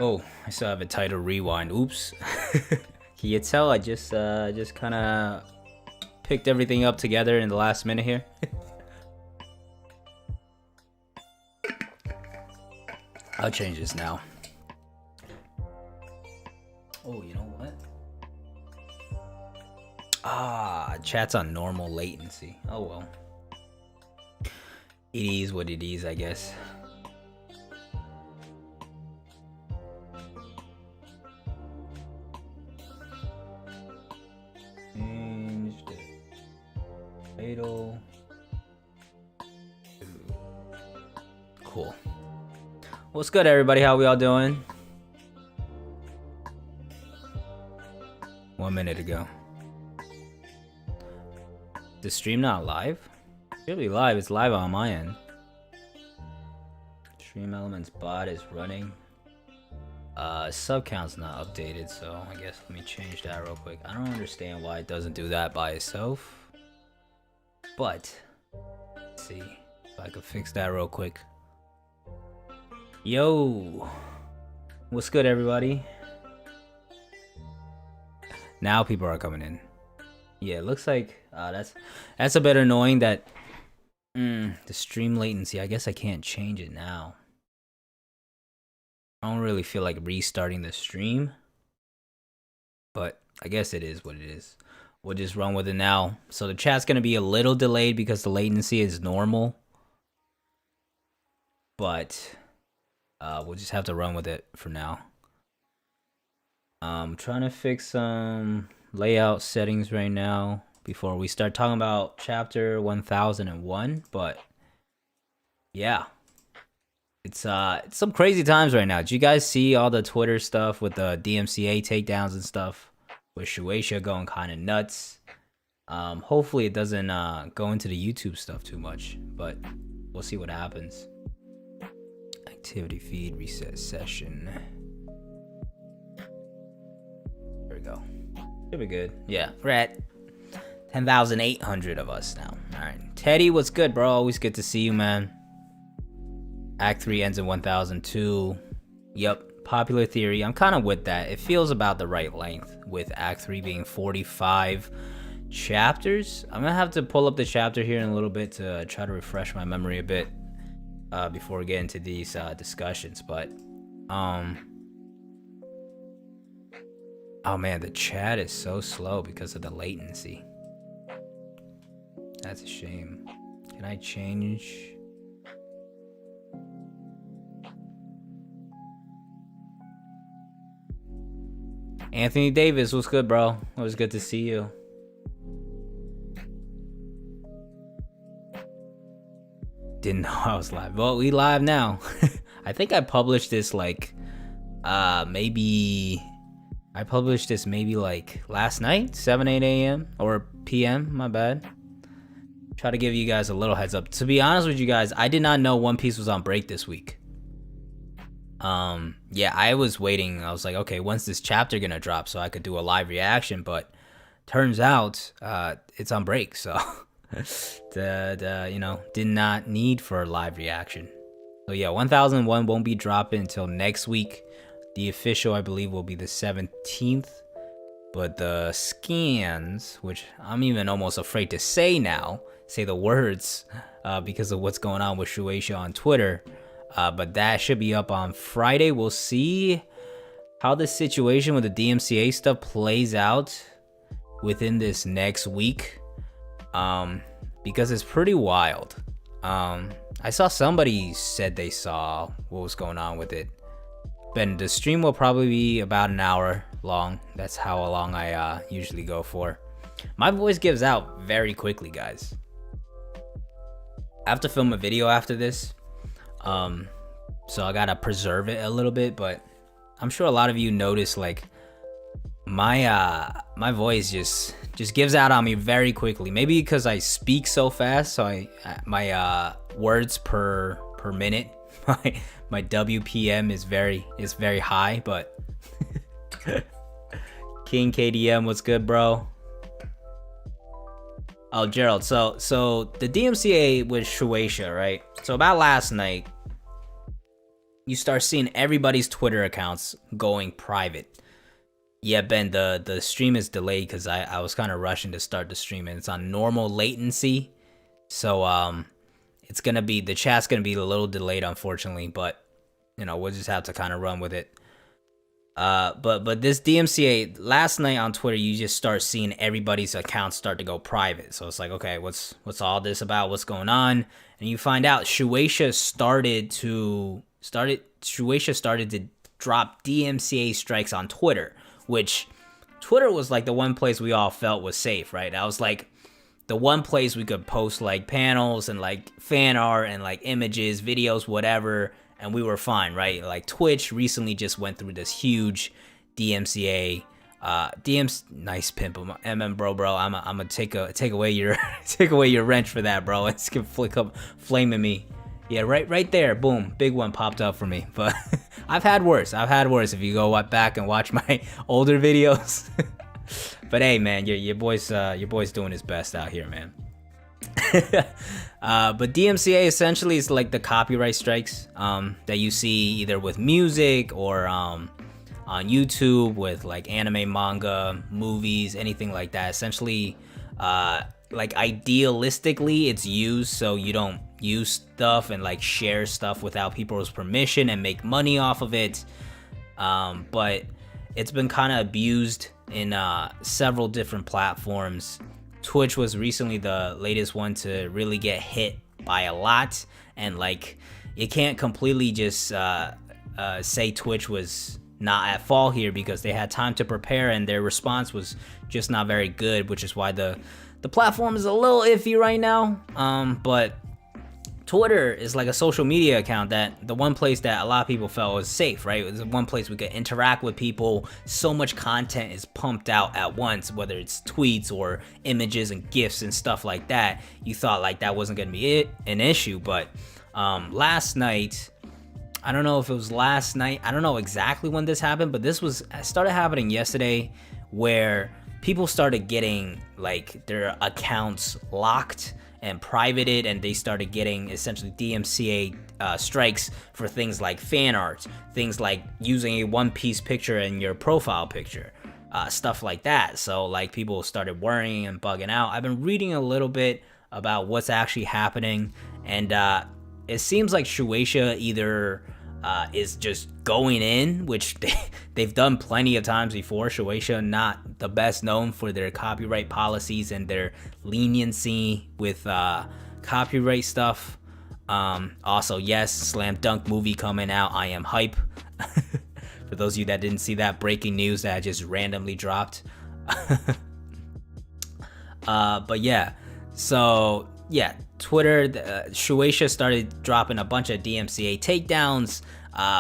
Oh, I still have a title rewind. Oops. Can you tell I just kind of picked everything up together in the last minute here? I'll change this now. Oh, you know what? Chat's on normal latency. Oh well. It is what it is, I guess. Changed it. Fatal. Cool. What's good, everybody? How we all doing? 1 minute ago. The stream not live? It should be live. It's live on my end. Stream Elements bot is running. Sub count's not updated, so I guess let me change that real quick. I don't understand why it doesn't do that by itself. But let's see if I could fix that real quick. Yo, what's good, everybody? Now people are coming in. Yeah, it looks like that's a bit annoying that the stream latency. I guess I can't change it now. I don't really feel like restarting the stream, but I guess it is what it is. We'll just run with it now. So the chat's gonna be a little delayed because the latency is normal, but we'll just have to run with it for now. I'm trying to fix some layout settings right now before we start talking about chapter 1001, but yeah, it's some crazy times right now. Did you guys see all the Twitter stuff with the DMCA takedowns and stuff, with Shueisha going kind of nuts? Hopefully it doesn't go into the YouTube stuff too much, but we'll see what happens. Activity feed, reset session. There we go. Should be good. Yeah, we're at 10,800 of us now. All right, Teddy, what's good, bro? Always good to see you, man. Act 3 ends in 1002. Yep, popular theory. I'm kind of with that. It feels about the right length with Act 3 being 45 chapters. I'm gonna have to pull up the chapter here in a little bit to try to refresh my memory a bit before we get into these discussions. But oh man, the chat is so slow because of the latency. That's a shame. Can I change? Anthony Davis, what's good, bro? Always good to see you. Didn't know I was live. Well, we live now. I think I published this like maybe like last night, 8 a.m. or p.m. My bad. Try to give you guys a little heads up. To be honest with you guys, I did not know One Piece was on break this week. Yeah, I was waiting. I was like, okay, when's this chapter gonna drop so I could do a live reaction? But turns out it's on break, so did not need for a live reaction. So yeah, 1001 won't be dropping until next week. The official, I believe, will be the 17th. But the scans, which I'm even almost afraid to say now, say the words because of what's going on with Shueisha on Twitter. But that should be up on Friday. We'll see how the situation with the DMCA stuff plays out within this next week. Because it's pretty wild. I saw somebody said they saw what was going on with it. But the stream will probably be about an hour long. That's how long I usually go for. My voice gives out very quickly, guys. I have to film a video after this. So I gotta preserve it a little bit, but I'm sure a lot of you notice like my voice just gives out on me very quickly. Maybe because I speak so fast, so my words per minute, my WPM is very high, but King KDM, what's good, bro? Oh, Gerald, so the DMCA with Shueisha, right? So about last night, you start seeing everybody's Twitter accounts going private. Yeah, Ben, the stream is delayed because I was kind of rushing to start the stream, and it's on normal latency. So it's gonna be, the chat's gonna be a little delayed, unfortunately, but we'll just have to kind of run with it. But this DMCA, last night on Twitter, you just start seeing everybody's accounts start to go private. So it's like, okay, what's all this about? What's going on? And you find out Shueisha started to drop DMCA strikes on Twitter, which Twitter was like the one place we all felt was safe, right? That was like the one place we could post like panels and like fan art and like images, videos, whatever, and we were fine, right? Like Twitch recently just went through this huge DMCA, nice pimp, bro. I'm gonna take away your take away your wrench for that, bro. It's gonna flick up, flaming me. Yeah, right there, boom, big one popped up for me. But I've had worse. If you go back and watch my older videos. But hey, man, your boy's doing his best out here, man. But DMCA essentially is like the copyright strikes that you see either with music or on YouTube with like anime, manga, movies, anything like that. Essentially, like idealistically, it's used so you don't use stuff and like share stuff without people's permission and make money off of it. But it's been kind of abused in several different platforms. Twitch was recently the latest one to really get hit by a lot, and like you can't completely just say Twitch was not at fault here because they had time to prepare and their response was just not very good, which is why the platform is a little iffy right now. But Twitter is like a social media account that the one place that a lot of people felt was safe, right? It was the one place we could interact with people. So much content is pumped out at once, whether it's tweets or images and GIFs and stuff like that. You thought like that wasn't gonna be an issue, but last night, I don't know if it was last night, I don't know exactly when this happened, but this started happening yesterday, where people started getting like their accounts locked and privated, and they started getting essentially DMCA strikes for things like fan art, things like using a One Piece picture in your profile picture, stuff like that. So like people started worrying and bugging out. I've been reading a little bit about what's actually happening, and it seems like Shueisha either is just going in, which they've done plenty of times before. Shueisha, not the best known for their copyright policies and their leniency with copyright stuff. Also, yes, Slam Dunk movie coming out. I am hype. For those of you that didn't see that breaking news that I just randomly dropped. But yeah, so yeah, Twitter, Shueisha started dropping a bunch of DMCA takedowns.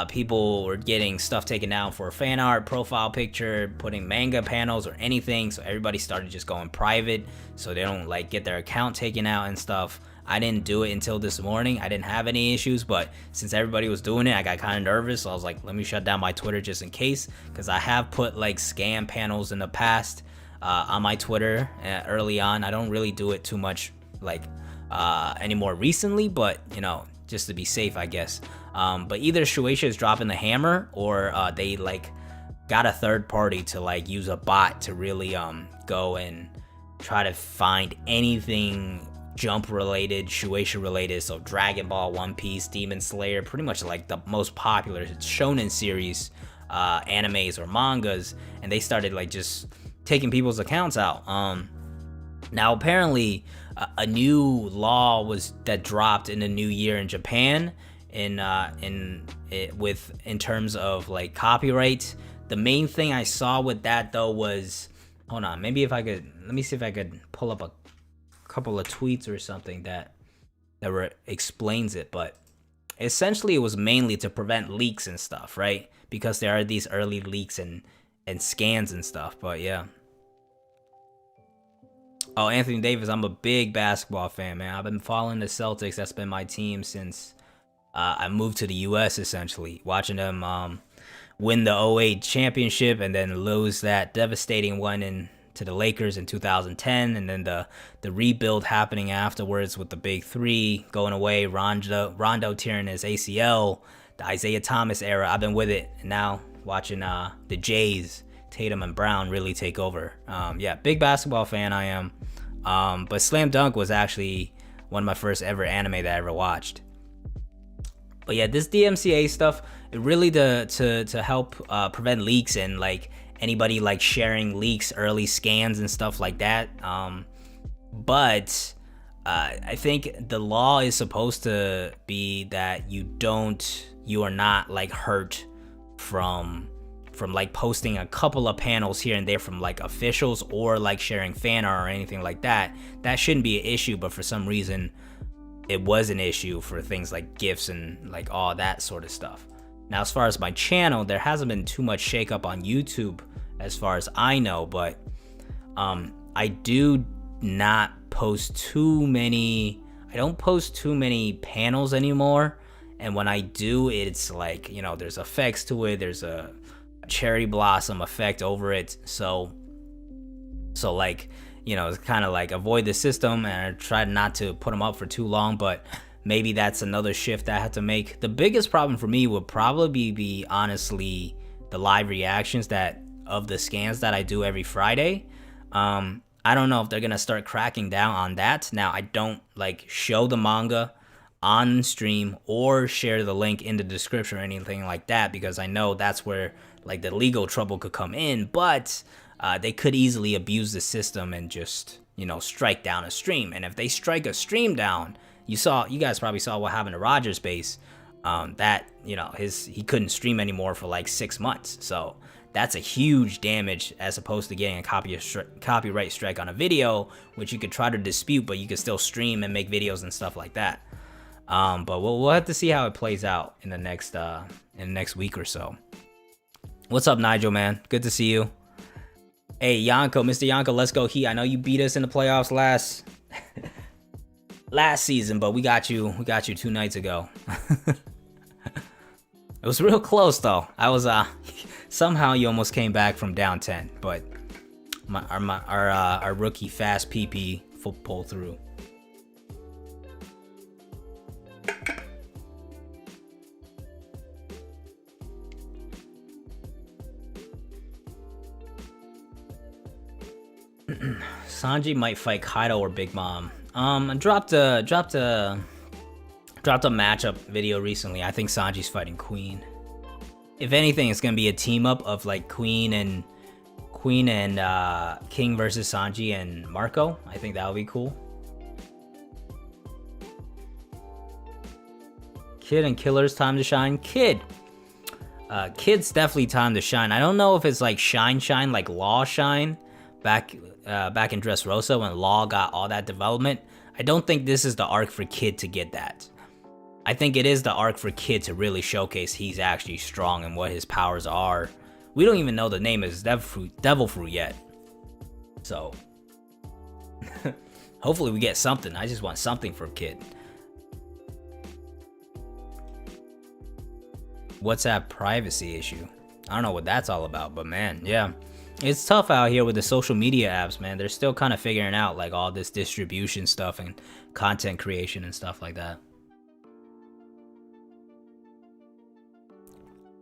People were getting stuff taken down for fan art, profile picture, putting manga panels or anything. So everybody started just going private so they don't like get their account taken out and stuff. I didn't do it until this morning. I didn't have any issues, but since everybody was doing it, I got kind of nervous. So I was like, let me shut down my Twitter just in case, because I have put like scam panels in the past on my Twitter early on. I don't really do it too much like anymore recently, but just to be safe, I guess. But either Shueisha is dropping the hammer, or they like got a third party to like use a bot to really go and try to find anything Jump related, Shueisha related. So Dragon Ball, One Piece, Demon Slayer, pretty much like the most popular shonen series animes or mangas, and they started like just taking people's accounts out. Now apparently a new law that dropped in the new year in Japan in terms of like copyright. The main thing I saw with that though was, hold on, let me see if I could pull up a couple of tweets or something that explains it. But essentially it was mainly to prevent leaks and stuff, right? Because there are these early leaks and scans and stuff. But yeah. Oh, Anthony Davis, I'm a big basketball fan, man. I've been following the Celtics. That's been my team since I moved to the U.S., essentially. Watching them win the '08 championship and then lose that devastating one to the Lakers in 2010. And then the rebuild happening afterwards with the big three going away, Rondo tearing his ACL, the Isaiah Thomas era. I've been with it, and now watching the Jays, Tatum and Brown, really take over. Yeah, big basketball fan I am. But Slam Dunk was actually one of my first ever anime that I ever watched. But yeah, this DMCA stuff, it really to help prevent leaks and like anybody like sharing leaks, early scans and stuff like that. But I think the law is supposed to be that you are not like hurt from like posting a couple of panels here and there from like officials or like sharing fan art or anything like that. That shouldn't be an issue, but for some reason it was an issue for things like GIFs and like all that sort of stuff. Now, as far as my channel, there hasn't been too much shakeup on YouTube as far as I know, but I do not post too many, I don't post too many panels anymore. And when I do, it's like, you know, there's effects to it, there's a cherry blossom effect over it, so like, you know, it's kind of like avoid the system, and I try not to put them up for too long, but maybe that's another shift I have to make. The biggest problem for me would probably be honestly the live reactions that of the scans that I do every Friday. I don't know if they're gonna start cracking down on that. Now, I don't like show the manga on stream or share the link in the description or anything like that, because I know that's where like the legal trouble could come in, but they could easily abuse the system and just, you know, strike down a stream. And if they strike a stream down, you guys probably saw what happened to Roger's base, that, you know, he couldn't stream anymore for like 6 months. So that's a huge damage as opposed to getting a copyright strike on a video, which you could try to dispute, but you could still stream and make videos and stuff like that. But we'll have to see how it plays out in the next week or so. What's up, Nigel, man? Good to see you. Hey, Yanko, Mr. Yanko, let's go Heat. I know you beat us in the playoffs last season, but we got you 2 nights ago. It was real close though. I was somehow you almost came back from down 10, but our rookie fast PP pulled through. Sanji might fight Kaido or Big Mom. I dropped a matchup video recently. I think Sanji's fighting Queen. If anything, it's gonna be a team up of like Queen and King versus Sanji and Marco. I think that would be cool. Kid and Killer's time to shine. Kid's definitely time to shine. I don't know if it's like shine like Law shine back in Dressrosa when Law got all that development. I don't think this is the arc for Kid to get that. I think it is the arc for Kid to really showcase he's actually strong and what his powers are. We don't even know the name of his devil fruit yet. So hopefully we get something. I just want something from Kid. WhatsApp privacy issue. I don't know what that's all about, but man, yeah. It's tough out here with the social media apps, man. They're still kind of figuring out like all this distribution stuff and content creation and stuff like that.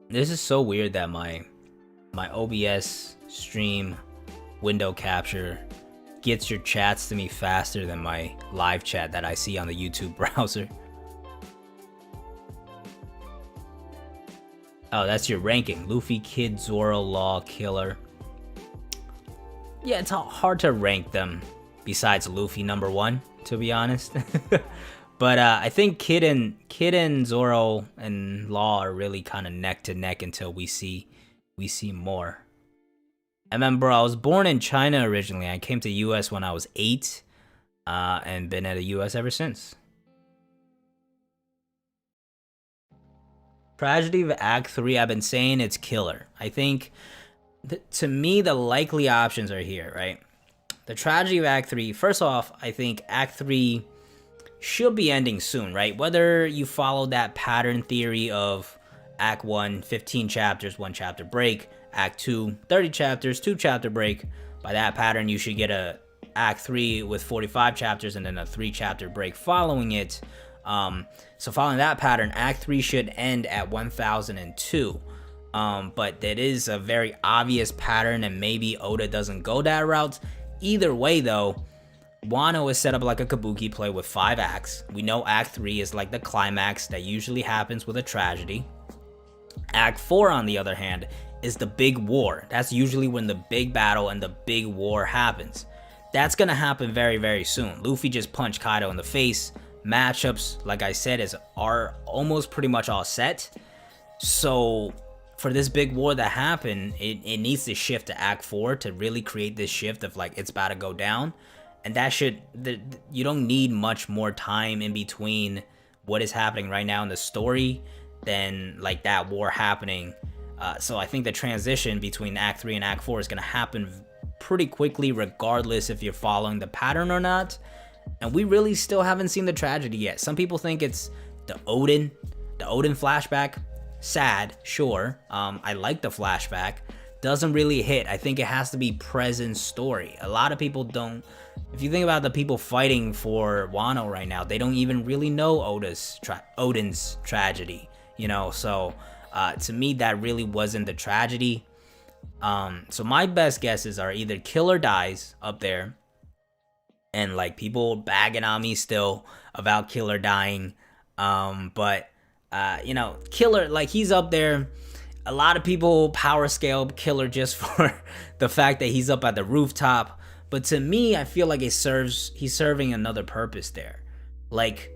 This is so weird that my OBS stream window capture gets your chats to me faster than my live chat that I see on the YouTube browser. Oh, that's your ranking. Luffy, Kid, Zoro, Law, Killer. Yeah, it's hard to rank them besides Luffy number 1, to be honest. But I think Kid and Zoro and Law are really kind of neck to neck until we see more. And then, bro, I was born in China originally. I came to US when I was 8, and been at the US ever since. Tragedy of Act 3, I've been saying it's Killer. I think, to me, the likely options are here, right? The Tragedy of Act 3, first off, I think Act 3 should be ending soon, right? Whether you follow that pattern theory of Act 1, 15 chapters, 1 chapter break, Act 2, 30 chapters, 2 chapter break. By that pattern, you should get a Act 3 with 45 chapters and then a 3 chapter break following it. So following that pattern, Act 3 should end at 1002. But that is a very obvious pattern, and maybe Oda doesn't go that route. Either way, though, Wano is set up like a kabuki play with 5 acts. We know Act 3 is like the climax that usually happens with a tragedy. Act 4, on the other hand, is the big war. That's usually when the big battle and the big war happens. That's gonna happen very, very soon. Luffy just punched Kaido in the face. Matchups, like I said, are almost pretty much all set. So for this big war that happened, it needs to shift to Act 4 to really create this shift of like it's about to go down. And that you don't need much more time in between what is happening right now in the story than like that war happening. So I think the transition between Act 3 and Act 4 is going to happen pretty quickly, regardless if you're following the pattern or not. And we really still haven't seen the tragedy yet. Some people think it's the Odin flashback. Sad, sure. I like the flashback. Doesn't really hit. I think it has to be present story. A lot of people don't. If you think about the people fighting for Wano right now, they don't even really know Odin's tragedy. You know, so to me, that really wasn't the tragedy. So my best guesses are either Killer dies up there, and like people bagging on me still about Killer dying. But you know, Killer, like he's up there. A lot of people power scale Killer just for the fact that he's up at the rooftop. But to me, I feel like he's serving another purpose there. Like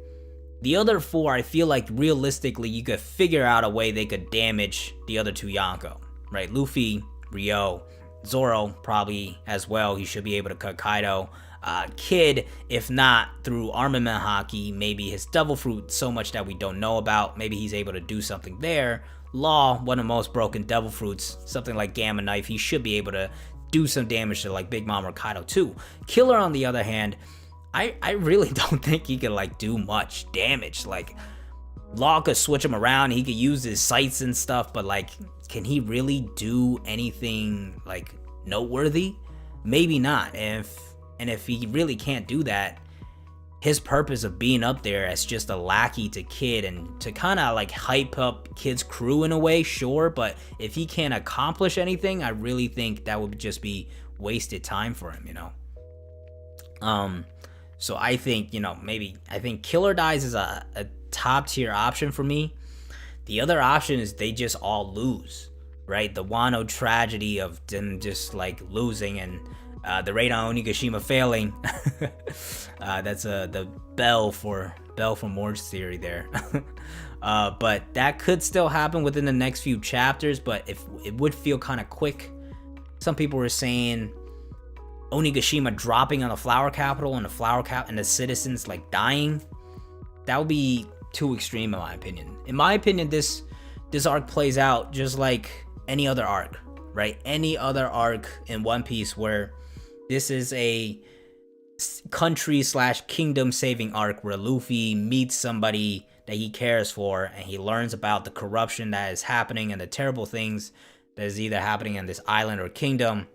the other 4, I feel like realistically you could figure out a way they could damage the other 2 Yonko, right? Luffy, Ryo, Zoro probably as well. He should be able to cut Kaido. Kid, if not through armament hockey, maybe his devil fruit so much that we don't know about. Maybe he's able to do something there. Law, one of the most broken devil fruits, something like Gamma Knife, he should be able to do some damage to like Big Mom or Kaido too. Killer, on the other hand, I really don't think he could like do much damage. Like Law could switch him around, he could use his sights and stuff, but like, can he really do anything like noteworthy? Maybe not. And if he really can't do that, his purpose of being up there as just a lackey to Kid and to kind of like hype up Kid's crew in a way, sure, but if he can't accomplish anything, I really think that would just be wasted time for him, you know? So I think, you know, I think Killer dies is a top tier option for me. The other option is they just all lose, right? The Wano tragedy of them just like losing and the raid on Onigashima failing. That's the bell for Morge's theory there. But that could still happen within the next few chapters, but if it would feel kind of quick. Some people were saying Onigashima dropping on the flower capital and the citizens like dying. That would be too extreme in my opinion. In my opinion, this arc plays out just like any other arc, right? Any other arc in One Piece where this is a country/kingdom saving arc where Luffy meets somebody that he cares for and he learns about the corruption that is happening and the terrible things that is either happening in this island or kingdom.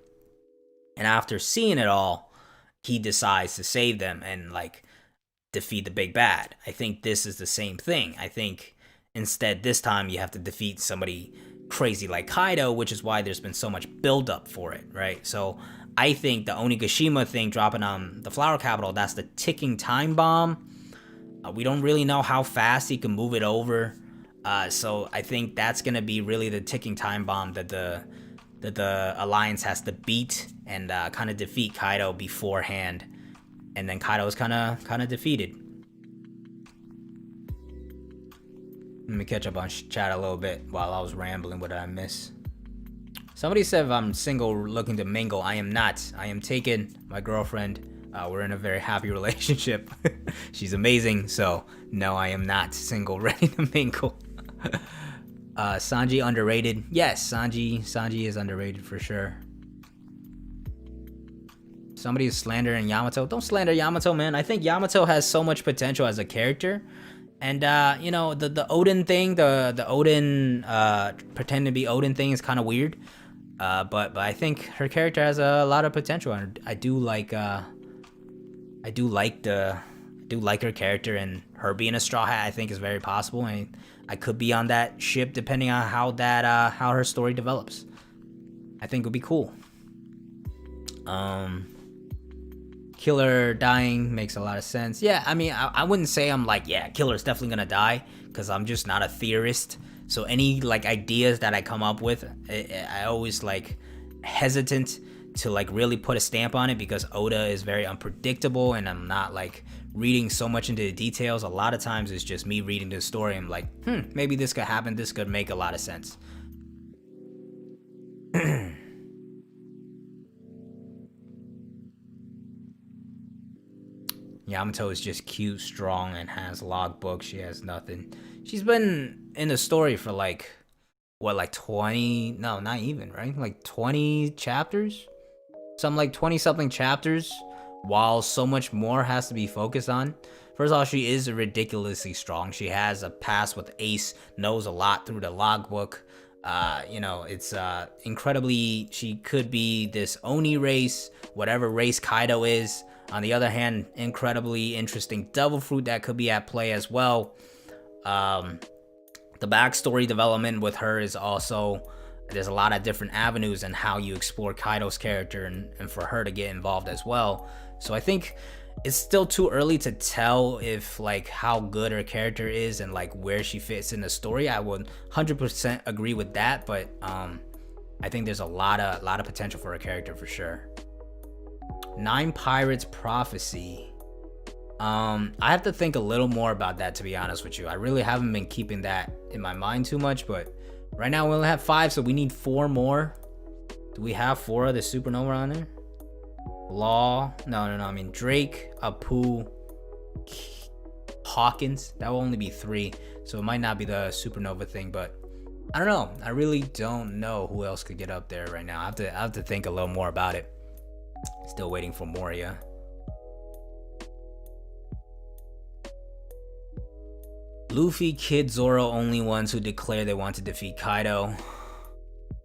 And after seeing it all, he decides to save them and like defeat the big bad. I think this is the same thing. I think instead this time you have to defeat somebody crazy like Kaido, which is why there's been so much buildup for it, right? So I think the Onigashima thing dropping on the flower capital, that's the ticking time bomb. We don't really know how fast he can move it over. So I think that's going to be really the ticking time bomb that the alliance has to beat and kind of defeat Kaido beforehand. And then Kaido is kind of defeated. Let me catch up on chat a little bit while I was rambling. What did I miss? Somebody said if I'm single looking to mingle. I am not. I am taken. My girlfriend. We're in a very happy relationship. She's amazing. So no, I am not single ready to mingle. Sanji underrated. Yes, Sanji is underrated for sure. Somebody is slandering Yamato. Don't slander Yamato, man. I think Yamato has so much potential as a character. And you know, the Odin thing, the Odin pretending to be Odin thing is kind of weird. But I think her character has a lot of potential, and I do like the do like her character, and her being a Straw Hat I think is very possible, and I could be on that ship depending on how her story develops. I think it would be cool. Killer dying makes a lot of sense. Yeah, I mean, I wouldn't say I'm like, yeah, Killer's definitely gonna die, because I'm just not a theorist. So any like ideas that I come up with, I always like hesitant to like really put a stamp on it, because Oda is very unpredictable, and I'm not like reading so much into the details. A lot of times it's just me reading the story. I'm like, maybe this could happen. This could make a lot of sense. Yamato is just cute, strong, and has logbooks. She has nothing. She's been in the story for like, what, like 20? No, not even, right? Like 20 chapters? Some like 20-something chapters, while so much more has to be focused on. First of all, she is ridiculously strong. She has a past with Ace, knows a lot through the logbook. You know, it's incredibly, she could be this Oni race, whatever race Kaido is. On the other hand, incredibly interesting devil fruit that could be at play as well. The backstory development with her is also, there's a lot of different avenues in how you explore Kaido's character, and for her to get involved as well. So I think it's still too early to tell if like how good her character is and like where she fits in the story. I would 100% agree with that, but I think there's a lot of potential for her character for sure. Nine Pirates Prophecy. I have to think a little more about that, to be honest with you. I really haven't been keeping that in my mind too much, but right now we only have 5, so we need 4 more. Do we have 4 of the Supernova on there? Law. No. I mean, Drake, Apu, Hawkins. That will only be 3, so it might not be the Supernova thing, but I don't know. I really don't know who else could get up there right now. I have to think a little more about it. Still waiting for Moria. Luffy, Kid, Zoro, only ones who declare they want to defeat Kaido.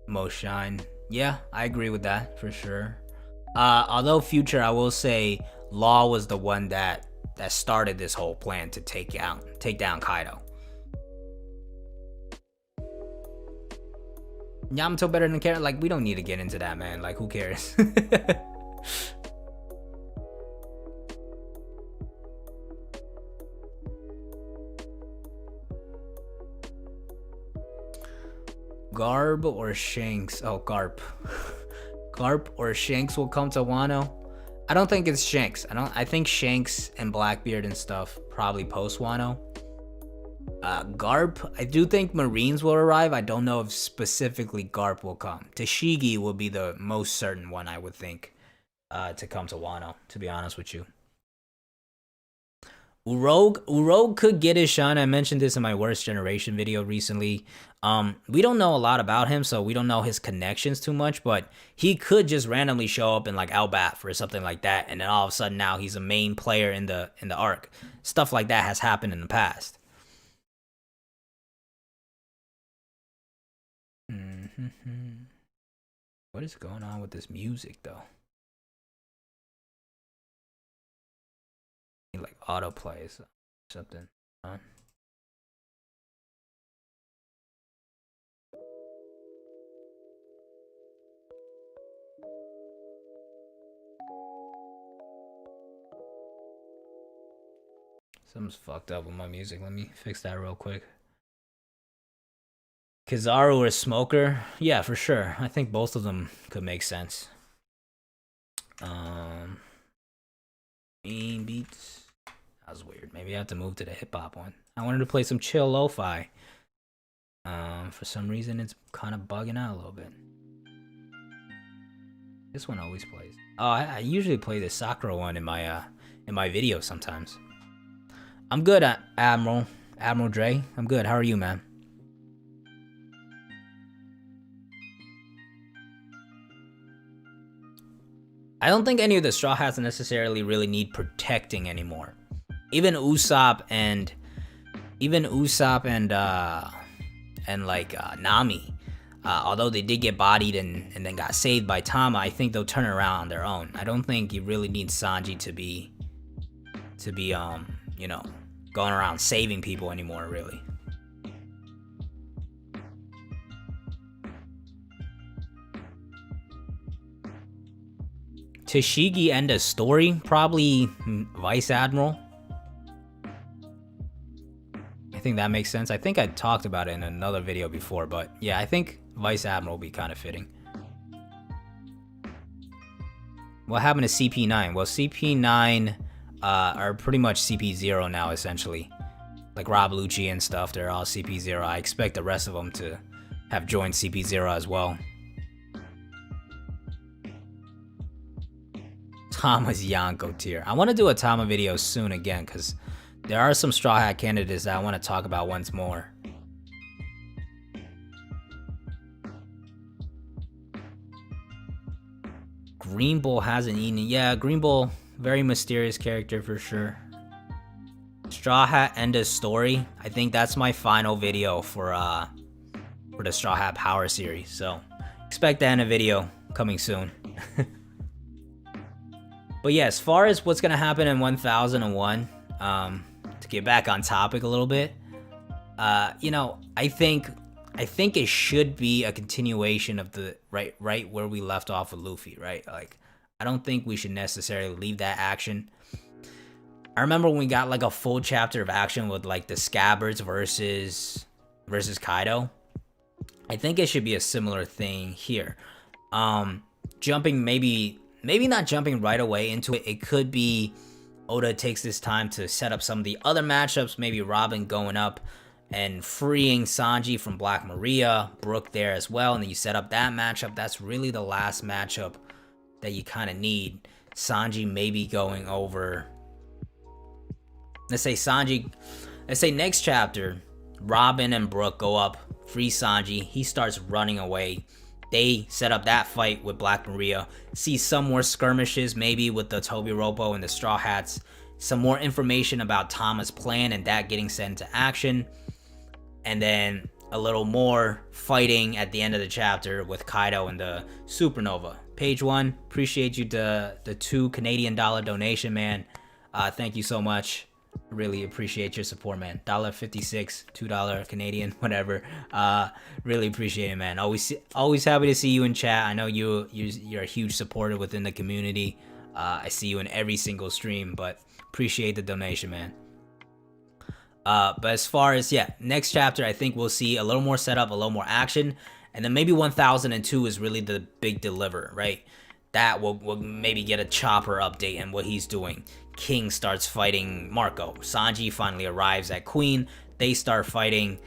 Most shine. Yeah, I agree with that for sure. Although Future, I will say, Law was the one that started this whole plan to take down Kaido. Yamato better than Karen? Like, we don't need to get into that, man. Like, who cares? Garb or Shanks? Oh, Garp. Garp or Shanks will come to Wano. I don't think it's Shanks. I think Shanks and Blackbeard and stuff probably post Wano. Garp, I do think Marines will arrive. I don't know if specifically Garp will come. Tashigi will be the most certain one, I would think, to come to Wano, to be honest with you. Urog could get his shine. I mentioned this in my Worst Generation video recently. We don't know a lot about him, so we don't know his connections too much, but he could just randomly show up in like Elbaf or something like that, and then all of a sudden now he's a main player in the arc. Stuff like that has happened in the past. What is going on with this music though? Like autoplays something. Something's fucked up with my music. Let me fix that real quick. Kizaru or Smoker? Yeah, for sure. I think both of them could make sense. Mean beats. That was weird. Maybe I have to move to the hip hop one. I wanted to play some chill lo-fi. For some reason it's kind of bugging out a little bit. This one always plays. Oh, I usually play the Sakura one in my videos sometimes. I'm good at Admiral Dre. I'm good. How are you, man? I don't think any of the Straw Hats necessarily really need protecting anymore. Even Usopp and Nami, although they did get bodied and then got saved by Tama, I think they'll turn around on their own. I don't think you really need Sanji to be to be you know, going around saving people anymore, really. Tashigi end a story? Probably Vice Admiral. I think that makes sense. I think I talked about it in another video before, but yeah, I think Vice Admiral will be kind of fitting. What happened to CP9? Well, CP9 are pretty much CP0 now, essentially. Like Rob Lucci and stuff, they're all CP0. I expect the rest of them to have joined CP0 as well. Tama's Yonko tier. I want to do a Tama video soon again, because there are some Straw Hat candidates that I want to talk about once more. Green Bull hasn't eaten it. Yeah, Green Bull, very mysterious character for sure. Straw Hat end of story. I think that's my final video for the Straw Hat Power series. So expect that in a video coming soon. But yeah, as far as what's gonna happen in 1001, to get back on topic a little bit, you know, I think it should be a continuation of the right where we left off with Luffy, right? Like, I don't think we should necessarily leave that action. I remember when we got like a full chapter of action with like the Scabbards versus Kaido. I think it should be a similar thing here. Jumping maybe not jumping right away into it. It could be Oda takes this time to set up some of the other matchups, maybe Robin going up and freeing Sanji from Black Maria, Brook there as well, and then you set up that matchup. That's really the last matchup that you kind of need. Sanji maybe going over, let's say next chapter, Robin and Brook go up, free Sanji, he starts running away. They set up that fight with Black Maria, see some more skirmishes maybe with the Tobiropo and the Straw Hats, some more information about Tama's plan and that getting set into action, and then a little more fighting at the end of the chapter with Kaido and the Supernova. Page 1, appreciate you the $2 Canadian donation, man. Thank you so much. Really appreciate your support, man. $1.56, $2 Canadian, whatever. Really appreciate it, man. Always happy to see you in chat. I know you're a huge supporter within the community. I see you in every single stream, but appreciate the donation, man. But as far as, yeah, next chapter, I think we'll see a little more setup, a little more action, and then maybe 1002 is really the big deliver, right? That will maybe get a Chopper update and what he's doing. King starts fighting Marco. Sanji finally arrives at Queen. They start fighting,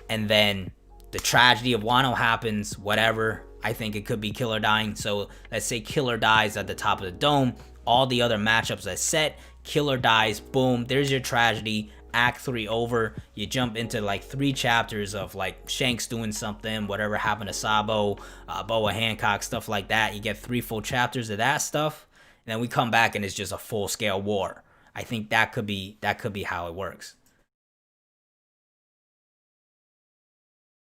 and then the tragedy of Wano happens, whatever. I think it could be Killer dying. So let's say Killer dies at the top of the dome. All the other matchups are set. Killer dies, boom, there's your tragedy. Act 3 over. You jump into like 3 chapters of like Shanks doing something, whatever happened to Sabo, Boa Hancock, stuff like that. You get 3 full chapters of that stuff, and then we come back and it's just a full-scale war. I think that could be how it works.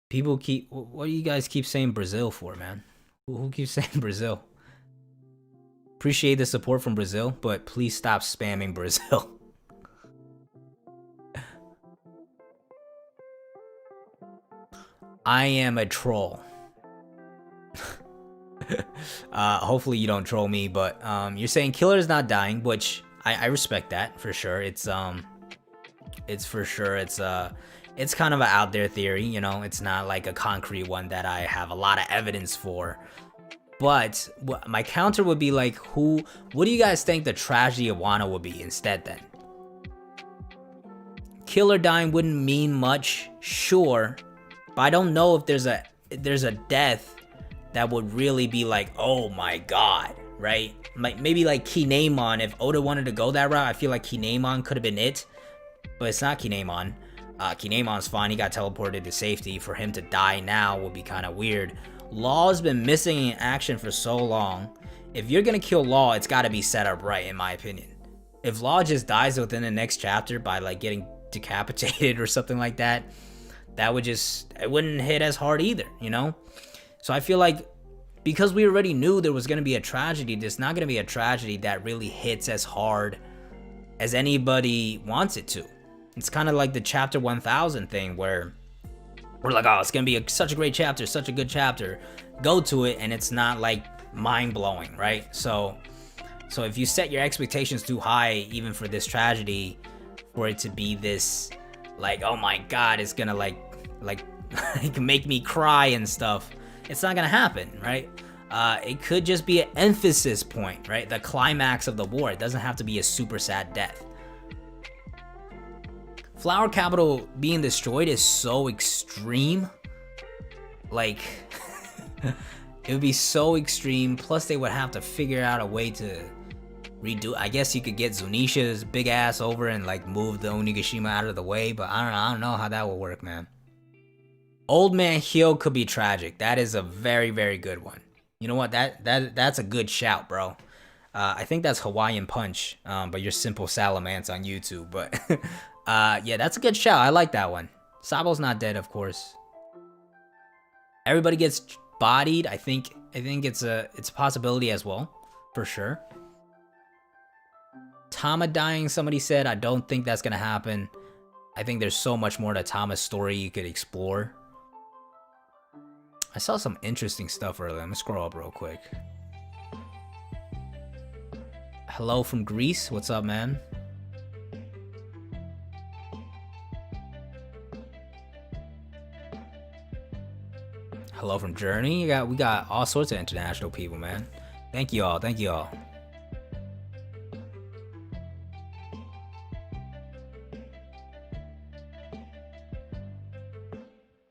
People keep, what do you guys keep saying Brazil for, man? Who keeps saying Brazil? Appreciate the support from Brazil, but please stop spamming Brazil. I am a troll. Hopefully you don't troll me, but you're saying Killer's not dying, which I respect that for sure. It's kind of an out there theory, you know. It's not like a concrete one that I have a lot of evidence for. But my counter would be like, what do you guys think the tragedy of Wano would be instead then? Killer dying wouldn't mean much, sure. But I don't know if there's a death that would really be like, oh my god, right? Like maybe like Kinemon. If Oda wanted to go that route, I feel like Kinemon could have been it, but it's not Kinemon. Kinemon's fine. He got teleported to safety. For him to die now would be kind of weird. Law's been missing in action for so long. If you're gonna kill Law, it's got to be set up right, in my opinion. If Law just dies within the next chapter by like getting decapitated or something like that, it wouldn't hit as hard either, you know? So I feel like because we already knew there was going to be a tragedy, there's not going to be a tragedy that really hits as hard as anybody wants it to. It's kind of like the chapter 1000 thing where we're like, oh, it's gonna be such a great chapter, such a good chapter. Go to it, and it's not like mind blowing, right? So if you set your expectations too high, even for this tragedy, for it to be this, like, oh my god, it's gonna like make me cry and stuff, it's not gonna happen, right? It could just be an emphasis point, right? The climax of the war. It doesn't have to be a super sad death. Flower capital being destroyed is so extreme. Like, it would be so extreme. Plus, they would have to figure out a way to redo. I guess you could get Zunisha's big ass over and like move the Onigashima out of the way, but I don't know how that will work, man. Old Man Hyo could be tragic. That is a very, very good one. You know what? That's a good shout, bro. I think that's Hawaiian Punch, but your simple salamence on YouTube. But yeah, that's a good shout. I like that one. Sabo's not dead, of course. Everybody gets bodied. I think it's a possibility as well, for sure. Tama dying, somebody said. I don't think that's gonna happen. I think there's so much more to Tama's story you could explore. I saw some interesting stuff earlier. I'm gonna scroll up real quick. Hello from Greece. What's up, man? Hello from Journey. We got all sorts of international people, man. Thank you all. Thank you all.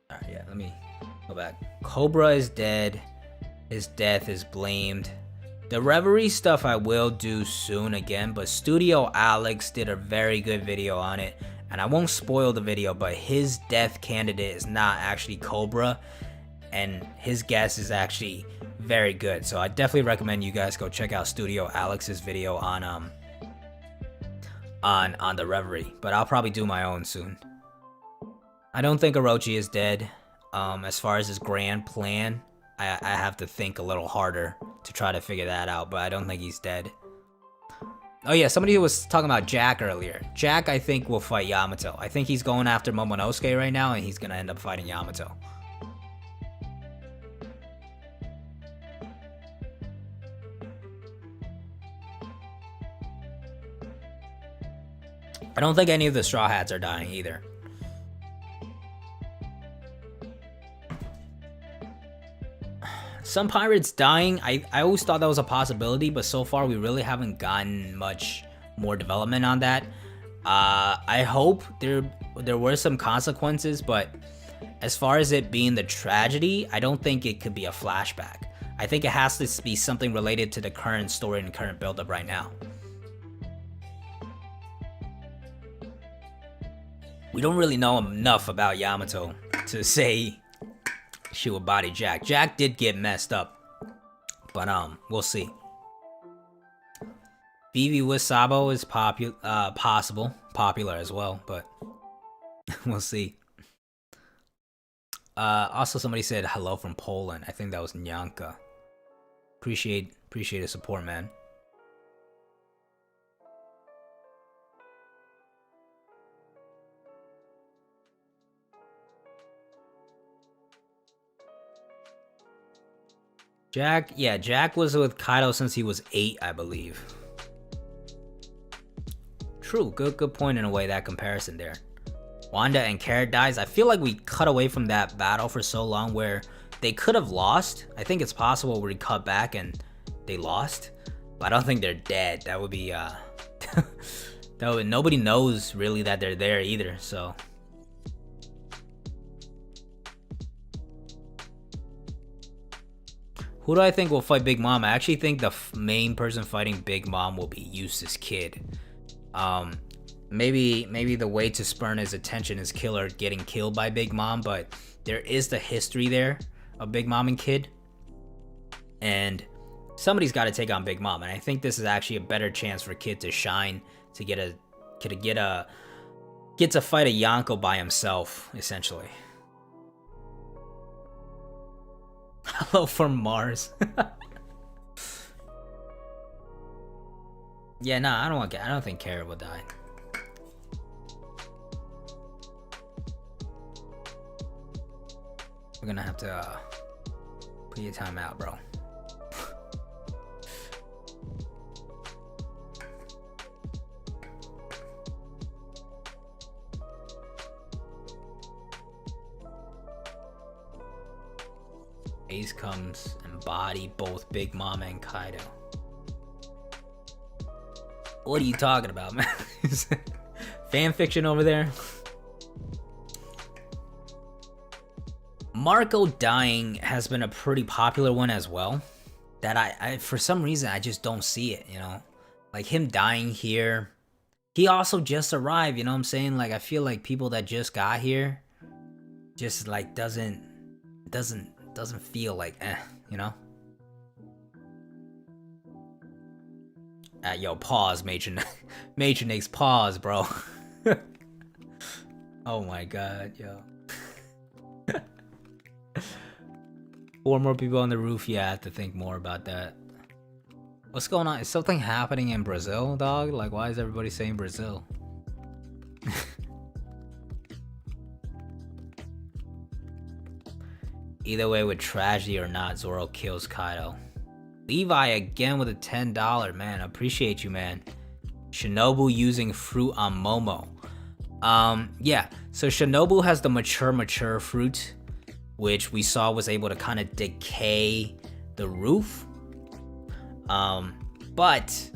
All right, yeah. Let me go back. Cobra is dead. His death is blamed. The Reverie stuff I will do soon again, but Studio Alex did a very good video on it, and I won't spoil the video, but his death candidate is not actually Cobra, and his guess is actually very good. So I definitely recommend you guys go check out Studio Alex's video on the Reverie, but I'll probably do my own soon. I don't think Orochi is dead. As far as his grand plan, I have to think a little harder to try to figure that out, but I don't think he's dead. Oh yeah, somebody was talking about Jack earlier. Jack, I think, will fight Yamato. I think he's going after Momonosuke right now, and he's gonna end up fighting Yamato. I don't think any of the Straw Hats are dying either. Some pirates dying, I always thought that was a possibility, but so far we really haven't gotten much more development on that. I hope there were some consequences, but as far as it being the tragedy, I don't think it could be a flashback. I think it has to be something related to the current story and current build-up right now. We don't really know enough about Yamato to say she would body Jack. Jack did get messed up, but we'll see. Vivi with Sabo is popular as well, but we'll see. Also, somebody said hello from Poland. I think that was Nyanka. Appreciate the support, man. Jack was with Kaido since he was 8, I believe. True, good point in a way, that comparison there. Wanda and Carrot dies. I feel like we cut away from that battle for so long where they could have lost. I think it's possible we cut back and they lost, but I don't think they're dead. That would be nobody knows really that they're there either, so. Who do I think will fight Big Mom? I actually think the main person fighting Big Mom will be Eustace Kid. Maybe the way to spurn his attention is Killer getting killed by Big Mom, but there is the history there of Big Mom and Kid, and somebody's got to take on Big Mom, and I think this is actually a better chance for Kid to shine, to get to fight a Yonko by himself, essentially. Hello from Mars. Yeah, nah, I don't think Kara will die. We're gonna have to put your time out, bro. Ace comes and body both Big Mama and Kaido. What are you talking about, man? Fan fiction over there? Marco dying has been a pretty popular one as well. That I for some reason, I just don't see it, you know? Like him dying here. He also just arrived, you know what I'm saying? Like I feel like people that just got here just like doesn't feel like you know? Yo, pause, Major Nate's pause, bro. Oh my god, yo. 4 more people on the roof. Yeah, I have to think more about that. What's going on? Is something happening in Brazil, dog? Like, why is everybody saying Brazil? Either way, with tragedy or not, Zoro kills Kaido. Levi again with a $10, man. Appreciate you, man. Shinobu using fruit on Momo. Yeah. So Shinobu has the mature fruit, which we saw was able to kind of decay the roof. But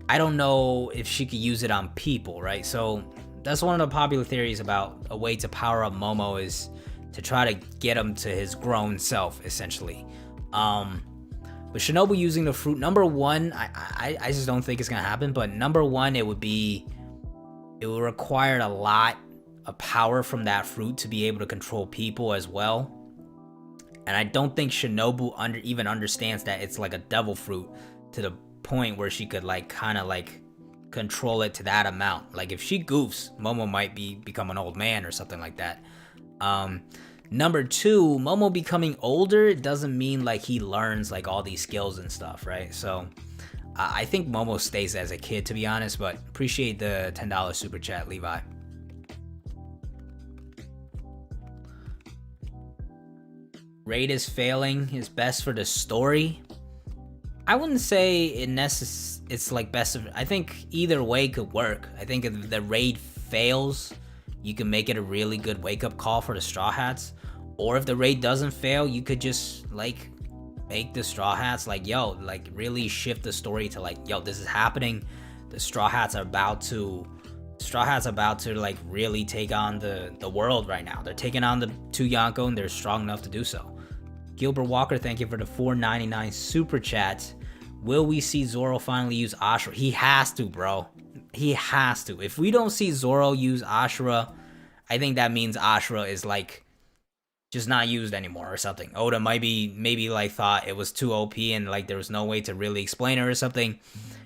I don't know if she could use it on people, right? So that's one of the popular theories about a way to power up Momo is to try to get him to his grown self, essentially. But Shinobu using the fruit, number one, I just don't think it's gonna happen. But number one, it would require a lot of power from that fruit to be able to control people as well. And I don't think Shinobu even understands that it's like a devil fruit to the point where she could like kind of like control it to that amount. Like if she goofs, Momo might become an old man or something like that. Number two, Momo becoming older doesn't mean like he learns like all these skills and stuff, right? So I think Momo stays as a kid, to be honest, but appreciate the $10 super chat, Levi. Raid is failing is best for the story. I wouldn't say it's like best of. I think either way could work. I think if the raid fails, you can make it a really good wake-up call for the Straw Hats. Or if the raid doesn't fail, you could just like make the Straw Hats like, yo, like really shift the story to like, yo, this is happening. The Straw Hats are about to like really take on the world right now. They're taking on the 2 Yonko and they're strong enough to do so. Gilbert Walker, thank you for the $4.99 super chat. Will we see Zoro finally use Ashura? He has to, bro. He has to. If we don't see Zoro use Ashura, I think that means Ashura is like just not used anymore or something. Oda maybe like thought it was too OP and like there was no way to really explain it or something,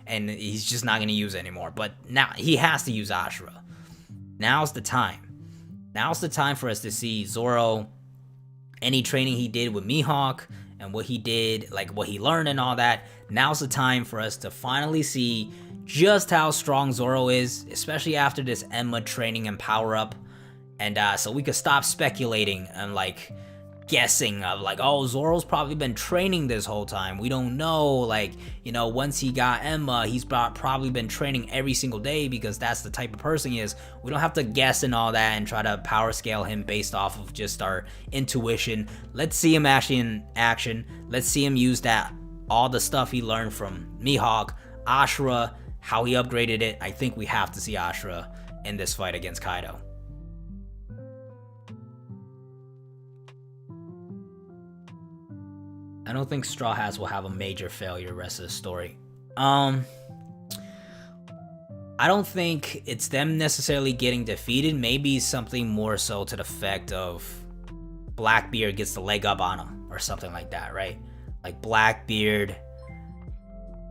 and he's just not gonna use it anymore. But now he has to use Ashura. Now's the time. Now's the time for us to see Zoro, any training he did with Mihawk and what he did, like what he learned and all that. Now's the time for us to finally see just how strong Zoro is, especially after this Emma training and power up. And so we could stop speculating and like guessing of like, oh, Zoro's probably been training this whole time. We don't know, like, you know, once he got Emma, he's probably been training every single day because that's the type of person he is. We don't have to guess and all that and try to power scale him based off of just our intuition. Let's see him actually in action. Let's see him use all the stuff he learned from Mihawk, Ashura, how he upgraded it. I think we have to see Ashura in this fight against Kaido. I don't think Straw Hats will have a major failure rest of the story. I don't think it's them necessarily getting defeated. Maybe something more so to the effect of Blackbeard gets the leg up on him or something like that, right? Like Blackbeard,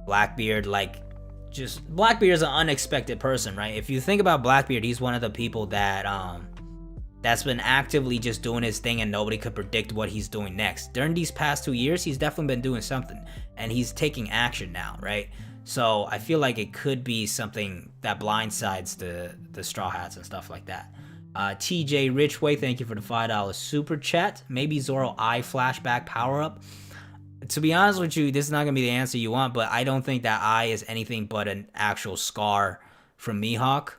like Blackbeard is an unexpected person, right? If you think about Blackbeard, he's one of the people that that's been actively just doing his thing and nobody could predict what he's doing next. During these past 2 years, he's definitely been doing something and he's taking action now, right? So I feel like it could be something that blindsides the Straw Hats and stuff like that. TJ Richway, thank you for the $5 super chat. Maybe Zoro eye flashback power up. To be honest with you, this is not going to be the answer you want, but I don't think that eye is anything but an actual scar from Mihawk.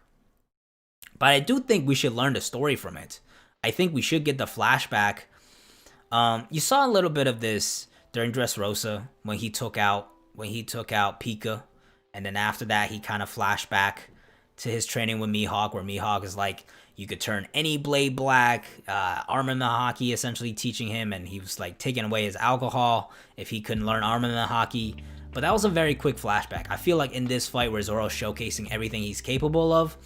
But I do think we should learn the story from it. I think we should get the flashback. You saw a little bit of this during Dressrosa when he took out Pika, and then after that he kind of flashed back to his training with Mihawk, where Mihawk is like, you could turn any blade black, armament hockey essentially teaching him, and he was like taking away his alcohol if he couldn't learn armament hockey. But that was a very quick flashback. I feel like in this fight where Zoro's showcasing everything he's capable of,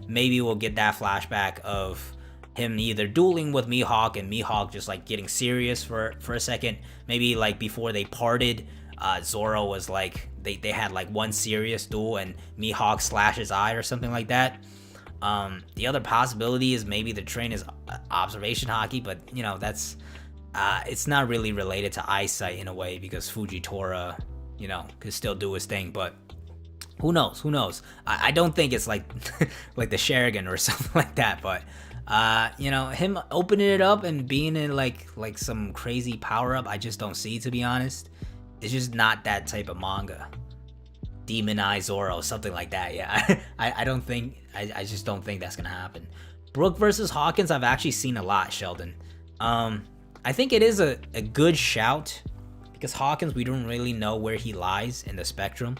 maybe we'll get that flashback of him either dueling with Mihawk and Mihawk just like getting serious for a second. Maybe like before they parted, Zoro was like, they had like one serious duel and Mihawk slashed his eye or something like that. The other possibility is maybe the train is observation hockey, but you know, that's it's not really related to eyesight in a way because Fujitora, you know, could still do his thing, but who knows? I don't think it's like like the Sharingan or something like that, but you know, him opening it up and being in like some crazy power up, I just don't see, to be honest. It's just not that type of manga. Demon Eye Zoro, something like that. Yeah, I don't think, I just don't think that's gonna happen. Brook versus Hawkins, I've actually seen a lot, Sheldon. I think it is a good shout because Hawkins, we don't really know where he lies in the spectrum.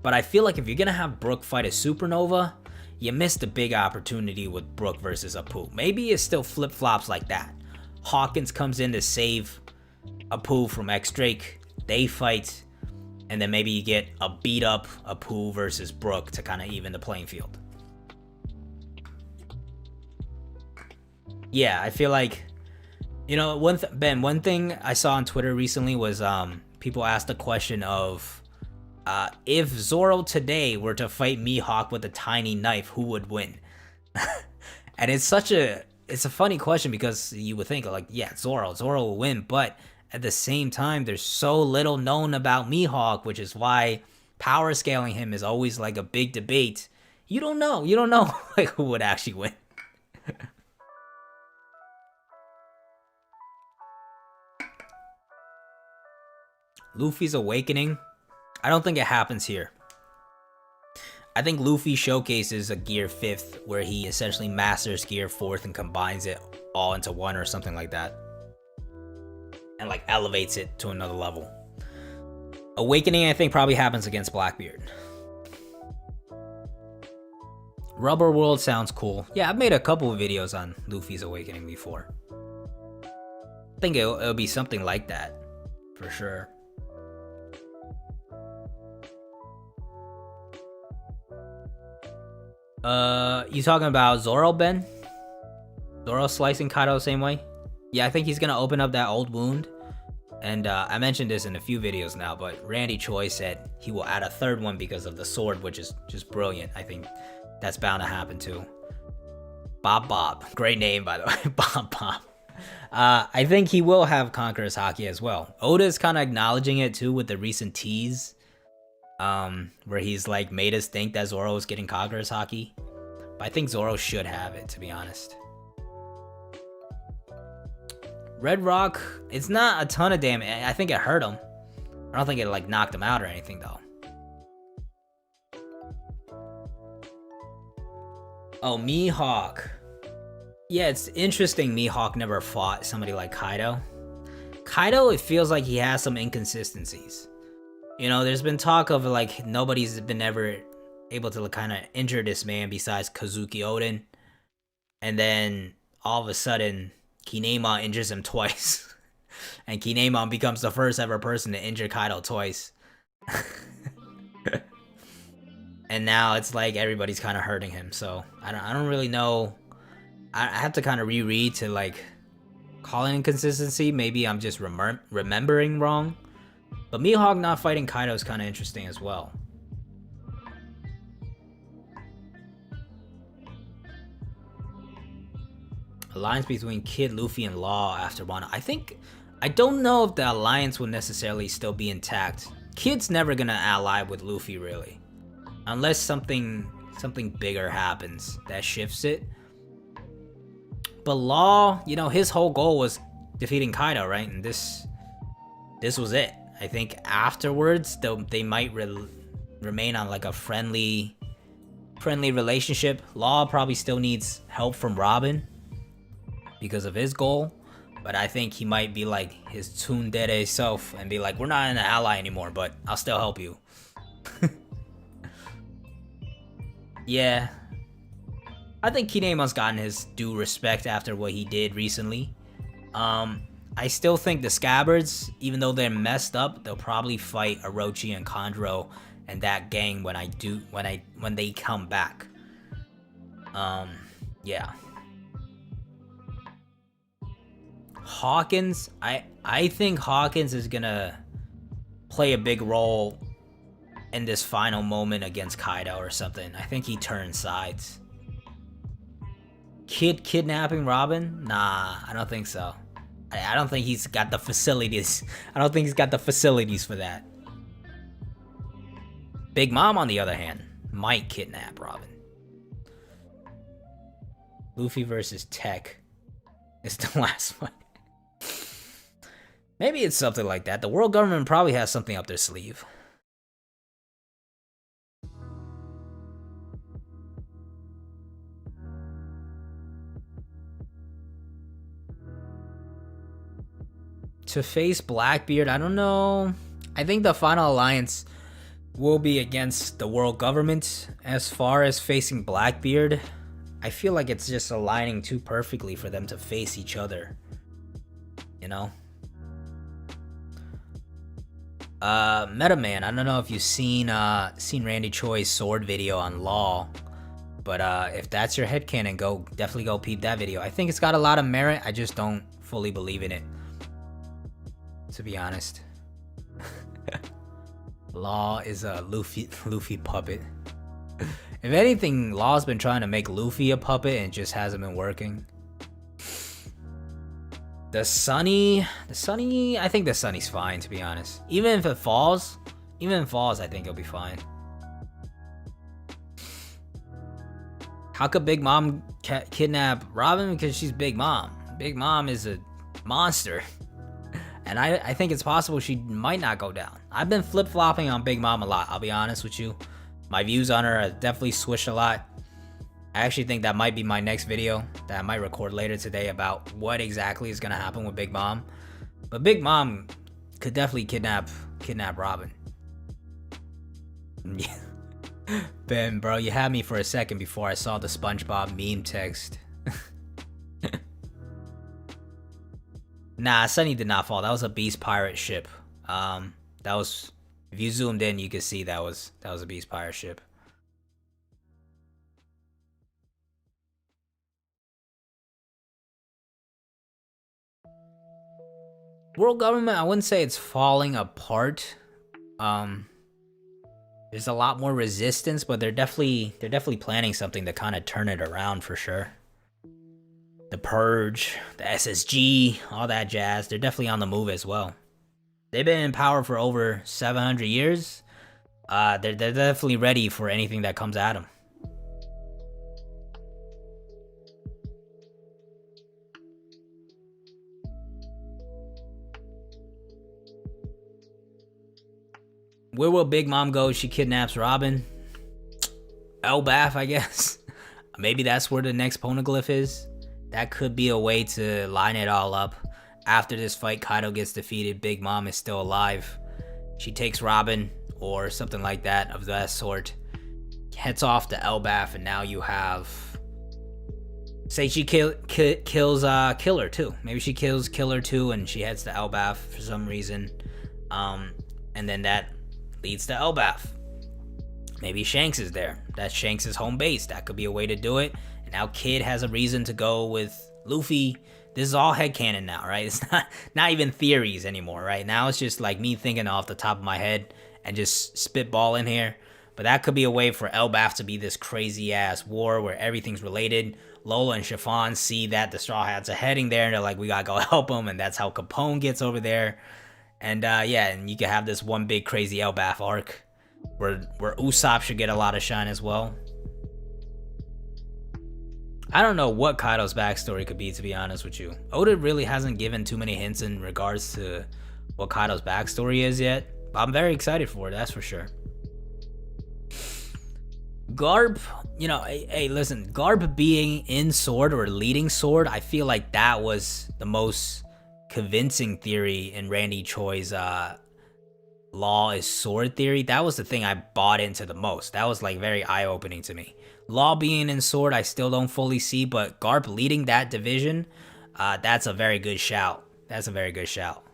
But I feel like if you're gonna have Brook fight a Supernova, you missed a big opportunity with Brook versus Apu. Maybe it still flip-flops like that. Hawkins comes in to save Apu from X-Drake, they fight, and then maybe you get a beat-up Apu versus Brook to kind of even the playing field. Yeah, I feel like, you know, one thing I saw on Twitter recently was people asked the question of, if Zoro today were to fight Mihawk with a tiny knife, who would win? And it's a funny question because you would think like, yeah, Zoro will win, but at the same time, there's so little known about Mihawk, which is why power scaling him is always like a big debate. You don't know like who would actually win. Luffy's awakening. I don't think it happens here. I think Luffy showcases a Gear 5th where he essentially masters Gear 4th and combines it all into one or something like that. And like elevates it to another level. Awakening, I think, probably happens against Blackbeard. Rubber World sounds cool. Yeah, I've made a couple of videos on Luffy's awakening before. I think it'll be something like that, for sure. You talking about Zoro, Ben? Zoro slicing Kaido the same way? Yeah, I think he's gonna open up that old wound. And I mentioned this in a few videos now, but Randy Choi said he will add a third one because of the sword, which is just brilliant. I think that's bound to happen too. Bob. Great name, by the way. Bob. I think he will have Conqueror's Haki as well. Oda's kind of acknowledging it too with the recent tease. Where he's like made us think that Zoro is getting Conqueror's Haki. But I think Zoro should have it, to be honest. Red Rock, it's not a ton of damage. I think it hurt him. I don't think it like knocked him out or anything though. Oh, Mihawk. Yeah, it's interesting Mihawk never fought somebody like Kaido. Kaido, it feels like he has some inconsistencies. You know, there's been talk of like nobody's been ever able to kind of injure this man besides Kazuki Oden. And then all of a sudden, Kinemon injures him twice. And Kinemon becomes the first ever person to injure Kaido twice. And now it's like everybody's kind of hurting him. So I don't really know. I have to kind of reread to like call an inconsistency. Maybe I'm just remembering wrong. But Mihawk not fighting Kaido is kind of interesting as well. Alliance between Kid, Luffy, and Law after Wano. I don't know if the alliance will necessarily still be intact. Kid's never gonna ally with Luffy, really. Unless something bigger happens that shifts it. But Law, you know, his whole goal was defeating Kaido, right? And this was it. I think afterwards, they might remain on like a friendly relationship. Law probably still needs help from Robin because of his goal. But I think he might be like his tsundere self and be like, we're not an ally anymore, but I'll still help you. Yeah. I think Kinemon's gotten his due respect after what he did recently. I still think the Scabbards, even though they're messed up, they'll probably fight Orochi and Kandro and that gang when they come back. Yeah. Hawkins, I think Hawkins is gonna play a big role in this final moment against Kaido or something. I think he turns sides. Kid kidnapping Robin? Nah, I don't think so. I don't think he's got the facilities. I don't think he's got the facilities for that. Big Mom, on the other hand, might kidnap Robin. Luffy versus Tech is the last one. Maybe it's something like that. The world government probably has something up their sleeve. To face Blackbeard, I don't know. I think the final alliance will be against the world government. As far as facing Blackbeard, I feel like it's just aligning too perfectly for them to face each other. You know? Meta Man, I don't know if you've seen Randy Choi's sword video on Law, but if that's your headcanon, definitely go peep that video. I think it's got a lot of merit. I just don't fully believe in it, to be honest. Law is a Luffy puppet. If anything, Law's been trying to make Luffy a puppet and it just hasn't been working. The Sunny, I think the Sunny's fine, to be honest. Even if it falls, I think it'll be fine. How could Big Mom kidnap Robin? Because she's Big Mom. Big Mom is a monster. And I think it's possible she might not go down. I've been flip-flopping on Big Mom a lot, I'll be honest with you. My views on her have definitely switched a lot. I actually think that might be my next video that I might record later today about what exactly is going to happen with Big Mom. But Big Mom could definitely kidnap Robin. Ben, bro, you had me for a second before I saw the SpongeBob meme text. Nah, Sunny did not fall. That was a Beast Pirate ship. That was, if you zoomed in, you could see that was a Beast Pirate ship. World government, I wouldn't say it's falling apart. There's a lot more resistance, but they're definitely planning something to kind of turn it around for sure. The Purge, the SSG, all that jazz, they're definitely on the move as well. They've been in power for over 700 years. They're definitely ready for anything that comes at them. Where will Big Mom go if she kidnaps Robin? Elbaf, I guess. Maybe that's where the next poneglyph is. That could be a way to line it all up. After this fight, Kaido gets defeated, Big Mom is still alive. She takes Robin, or something like that, of that sort. Heads off to Elbaf, and now you have... Say she kills Killer too. Maybe she kills Killer too, and she heads to Elbaf for some reason. And then that leads to Elbaf. Maybe Shanks is there. That's Shanks' home base. That could be a way to do it. And now Kid has a reason to go with Luffy. This is all headcanon now, right? It's not even theories anymore, right? Now it's just like me thinking off the top of my head and just spitballing here. But that could be a way for Elbaf to be this crazy ass war where everything's related. Lola and Chiffon see that the Straw Hats are heading there, and they're like, we gotta go help them, and that's how Capone gets over there. And yeah, and you can have this one big crazy Elbaf arc where Usopp should get a lot of shine as well. I don't know what Kaido's backstory could be, to be honest with you. Oda really hasn't given too many hints in regards to what Kaido's backstory is yet. But I'm very excited for it, that's for sure. Garp, you know, hey, listen, Garp being in Sword or leading Sword, I feel like that was the most convincing theory in Randy Choi's Law is Sword theory. That was the thing I bought into the most. That was like very eye-opening to me. Law being in Sword, I still don't fully see, but Garp leading that division, that's a very good shout. That's a very good shout.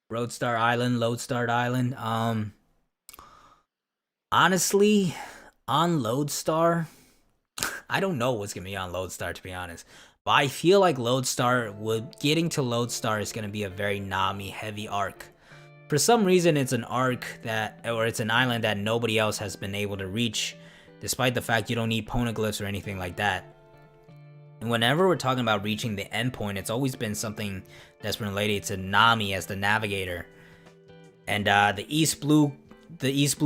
Lodestar Island. Honestly, on Lodestar, I don't know what's gonna be on Lodestar, to be honest. But I feel like getting to Lodestar is gonna be a very Nami heavy arc. For some reason, it's an arc it's an island that nobody else has been able to reach, despite the fact you don't need poneglyphs or anything like that. And whenever we're talking about reaching the endpoint, it's always been something that's been related to Nami as the navigator. And the East Blue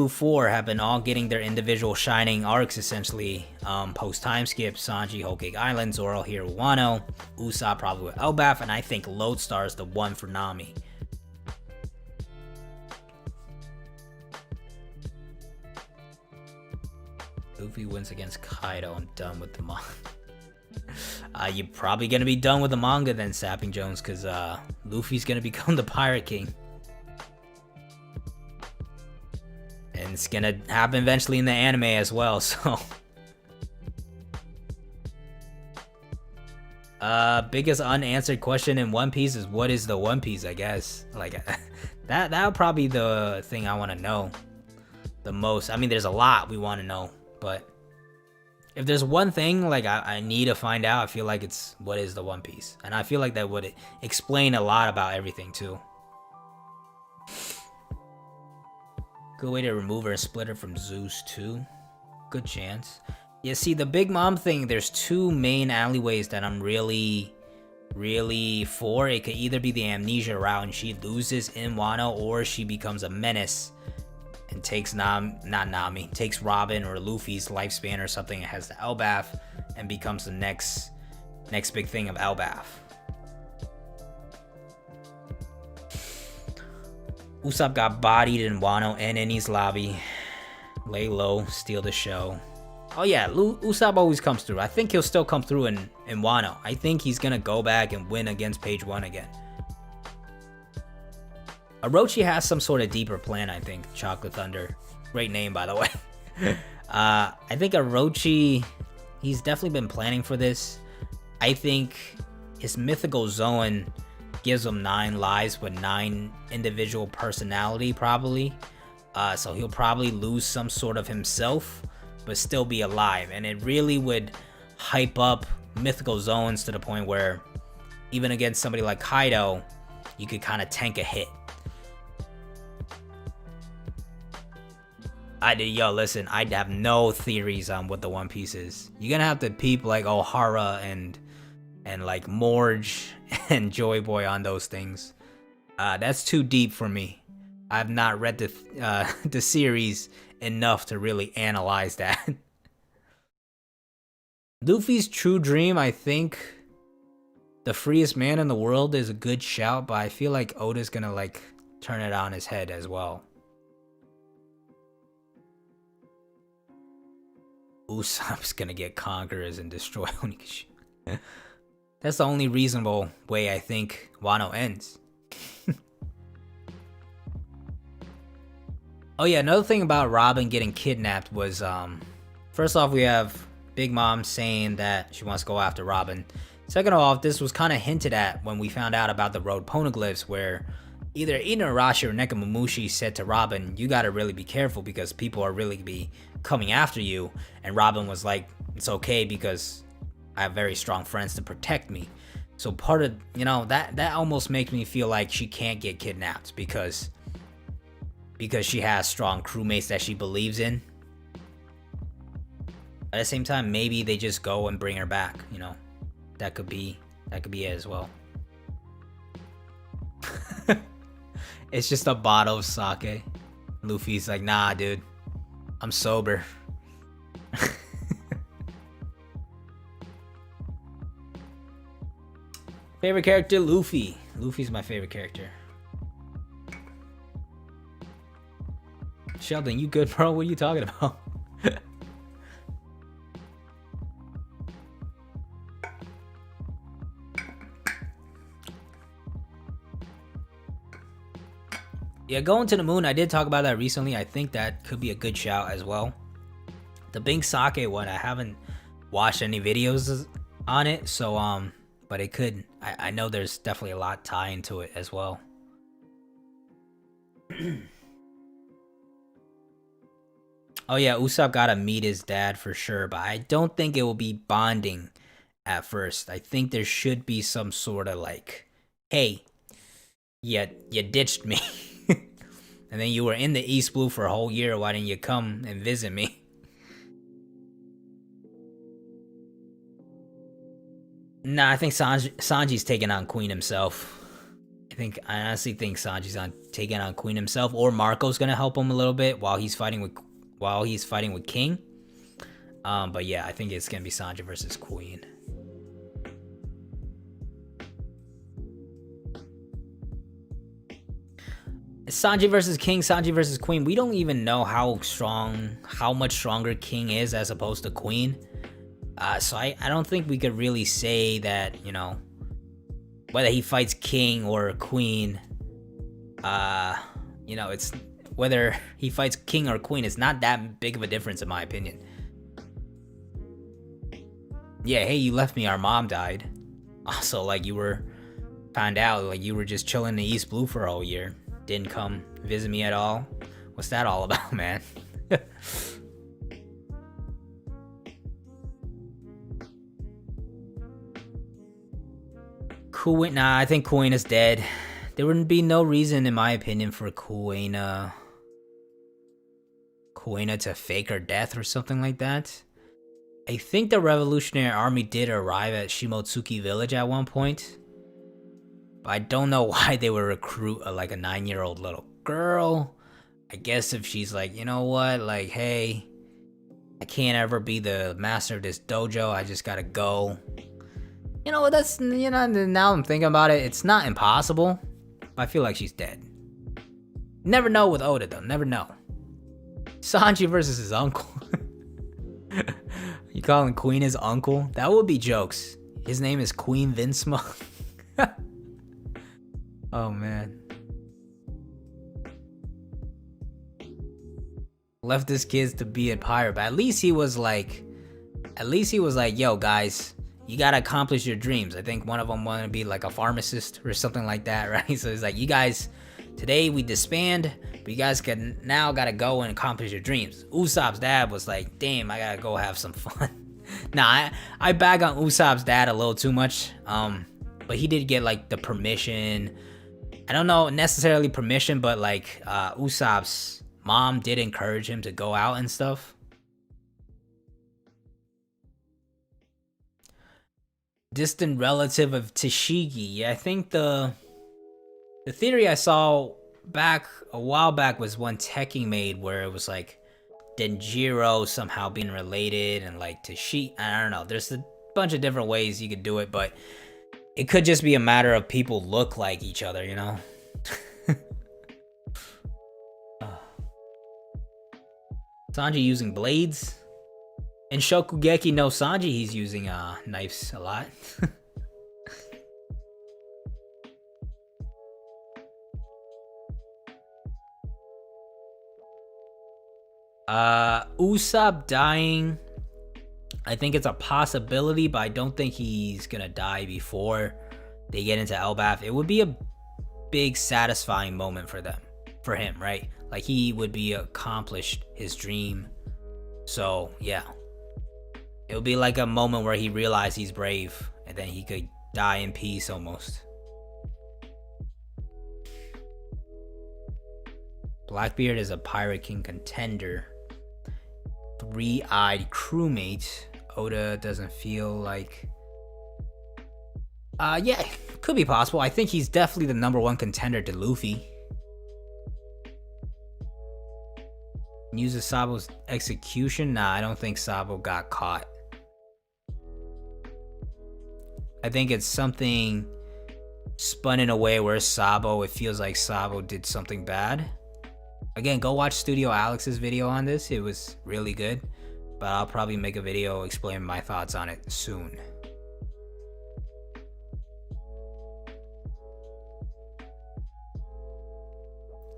4 have been all getting their individual shining arcs essentially. Post time skip, Sanji, Whole Cake Island, Zoro here with Wano, Usopp probably with Elbaf, and I think Lodestar is the one for Nami. Luffy wins against Kaido. I'm done with the manga. You're probably gonna be done with the manga then, Sapping Jones, because Luffy's gonna become the Pirate King. And it's gonna happen eventually in the anime as well, so. Biggest unanswered question in One Piece is what is the One Piece, I guess. Like, that would probably be the thing I want to know the most. I mean, there's a lot we want to know, but if there's one thing like I need to find out, I feel like it's what is the One Piece. And I feel like that would explain a lot about everything too. Good way to remove her and split her from Zeus too. Good chance. Yeah, see, the Big Mom thing, there's two main alleyways that I'm really for. It could either be the amnesia route and she loses in Wano, or she becomes a menace and takes takes Robin or Luffy's lifespan or something and has the Elbaf and becomes the next big thing of Elbaf. Usopp got bodied in Wano and Eni's lobby. Lay low, steal the show. Oh yeah, Usopp always comes through. I think he'll still come through in Wano. I think he's gonna go back and win against Page 1 again. Orochi has some sort of deeper plan, I think. Chocolate Thunder. Great name, by the way. I think Orochi, he's definitely been planning for this. I think his mythical Zoan gives him 9 lives with 9 individual personality, probably. So he'll probably lose some sort of himself, but still be alive. And it really would hype up mythical Zoans to the point where even against somebody like Kaido, you could kind of tank a hit. Listen, I have no theories on what the One Piece is. You're gonna have to peep like O'Hara and like Morge and Joy Boy on those things. That's too deep for me. I've not read the series enough to really analyze that. Luffy's true dream, I think the freest man in the world is a good shout, but I feel like Oda's gonna like turn it on his head as well. Usopp's gonna get conquerors and destroy Onikishi. That's the only reasonable way I think Wano ends. Oh yeah, another thing about Robin getting kidnapped was, first off, we have Big Mom saying that she wants to go after Robin. Second off, this was kind of hinted at when we found out about the road poneglyphs, where either Inuarashi or Nekomamushi said to Robin, you gotta really be careful because people are really be coming after you. And Robin was like, it's okay because I have very strong friends to protect me. So part of, you know, that almost makes me feel like she can't get kidnapped because she has strong crewmates that she believes in. At the same time, maybe they just go and bring her back, you know. That could be it as well. It's just a bottle of sake. Luffy's like, nah, dude. I'm sober. Favorite character, Luffy. Luffy's my favorite character. Sheldon, you good, bro? What are you talking about? Yeah, going to the moon, I did talk about that recently. I think that could be a good shout as well. The Bing Sake one, I haven't watched any videos on it, so but it could. I know there's definitely a lot tie into it as well. Oh yeah, Usopp gotta meet his dad for sure, but I don't think it will be bonding at first. I think there should be some sort of like, hey, you ditched me. And then you were in the East Blue for a whole year. Why didn't you come and visit me? Nah, I think Sanji's taking on Queen himself. I honestly think Sanji's taking on Queen himself, or Marco's gonna help him a little bit while he's fighting with King. But yeah, I think it's gonna be Sanji versus Queen. Sanji versus King, Sanji versus Queen. We don't even know how much stronger King is as opposed to Queen. So I don't think we could really say that, you know, whether he fights King or Queen, you know, it's whether he fights King or Queen, it's not that big of a difference in my opinion. Yeah, hey, you left me, our mom died. Also, like, you were found out, like, you were just chilling in the East Blue for a whole year. Didn't come visit me at all. What's that all about, man? Kuwait, nah, I think Kuwait is dead. There wouldn't be no reason, in my opinion, for Kuwait to fake her death or something like that. I think the Revolutionary Army did arrive at Shimotsuki Village at one point. But I don't know why they would recruit like a 9-year-old little girl. I guess if she's like, you know what, like, hey, I can't ever be the master of this dojo, I just gotta go. You know, that's, you know, now I'm thinking about it, it's not impossible. But I feel like she's dead. Never know with Oda, though, never know. Sanji versus his uncle. You calling Queen his uncle? That would be jokes. His name is Queen Vinsmoke. Oh man. Left his kids to be a pirate, but at least he was like, yo guys, you gotta accomplish your dreams. I think one of them wanted to be like a pharmacist or something like that, right? So he's like, you guys, today we disband, but you guys now gotta go and accomplish your dreams. Usopp's dad was like, damn, I gotta go have some fun. Nah, I bag on Usopp's dad a little too much, but he did get like the permission. I don't know necessarily permission, but like Usopp's mom did encourage him to go out and stuff. Distant relative of Tashigi. Yeah, I think the theory I saw a while back was one Tekking made where it was like Denjiro somehow being related and like Tashigi. I don't know. There's a bunch of different ways you could do it, but it could just be a matter of people look like each other, you know? Sanji using blades? In Shokugeki no Sanji, he's using knives a lot. Usopp dying, I think it's a possibility, but I don't think he's gonna die before they get into Elbaf. It would be a big satisfying moment for him, right? Like he would be accomplished his dream. So yeah, It'll be like a moment where he realized he's brave, and then he could die in peace almost. Blackbeard is a Pirate King contender. Three-eyed crewmate. Oda doesn't feel like... yeah, could be possible. I think he's definitely the #1 contender to Luffy. Uses Sabo's execution? Nah, I don't think Sabo got caught. I think it's something spun in a way where Sabo, it feels like Sabo did something bad. Again, go watch Studio Alex's video on this. It was really good. But I'll probably make a video explaining my thoughts on it soon.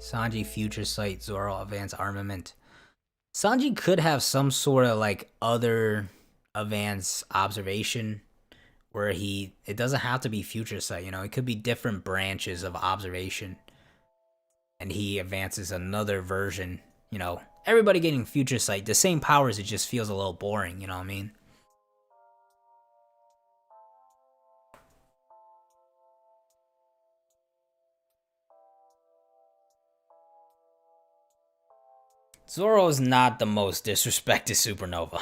Sanji Future Sight, Zoro Advanced Armament. Sanji could have some sort of like other advanced observation where it doesn't have to be Future Sight, you know, it could be different branches of observation. And he advances another version, you know, everybody getting Future Sight, the same powers, it just feels a little boring, you know what I mean? Zoro is not the most disrespected supernova.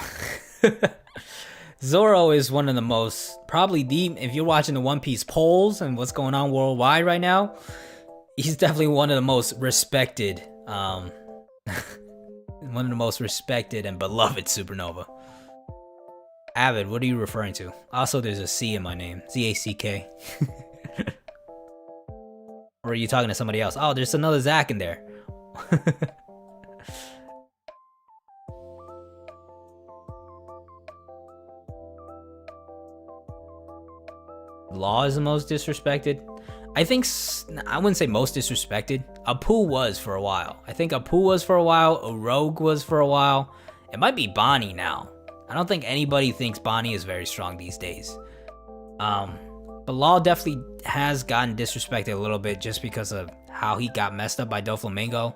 Zoro is one of the most, probably if you're watching the One Piece polls and what's going on worldwide right now, he's definitely one of the most respected, one of the most respected and beloved supernova. Avid, what are you referring to? Also, there's a C in my name, Z-A-C-K. Or are you talking to somebody else? Oh, there's another Zach in there. Law is the most disrespected. I think, I wouldn't say most disrespected. Apu was for a while. I think Apu was for a while. Orogue was for a while. It might be Bonnie now. I don't think anybody thinks Bonnie is very strong these days. But Law definitely has gotten disrespected a little bit just because of how he got messed up by Doflamingo.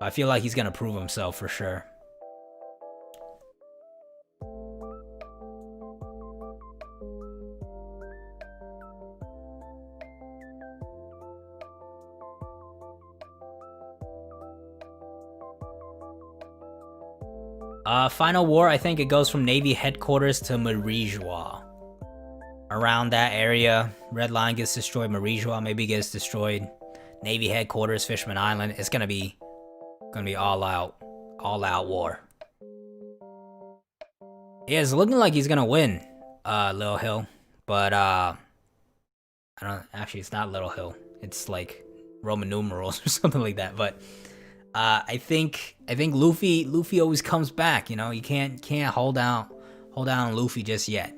I feel like he's gonna prove himself for sure. Final War, I think it goes from Navy headquarters to Marijois. Around that area, Red Line gets destroyed, Marijois maybe gets destroyed. Navy headquarters, Fishman Island. It's gonna be all out war. Yeah, it's looking like he's gonna win, Little Hill, but I don't. Actually, it's not Little Hill. It's like Roman numerals or something like that. But I think Luffy always comes back. You know, you can't hold down Luffy just yet.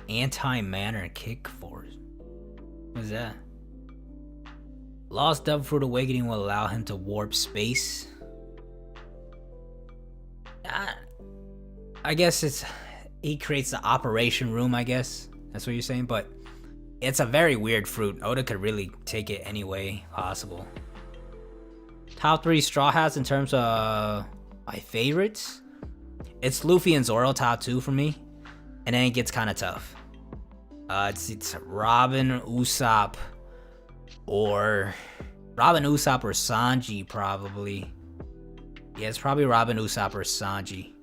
Anti-Manner Kick Force. What is that? Lost Devil Fruit Awakening will allow him to warp space. I guess he creates the operation room, I guess. That's what you're saying, but it's a very weird fruit. Oda could really take it any way possible. Top 3 Straw Hats in terms of my favorites. It's Luffy and Zoro top 2 for me. And then it gets kind of tough. It's Robin, Usopp, or Sanji probably. Yeah, it's probably Robin, Usopp, or Sanji.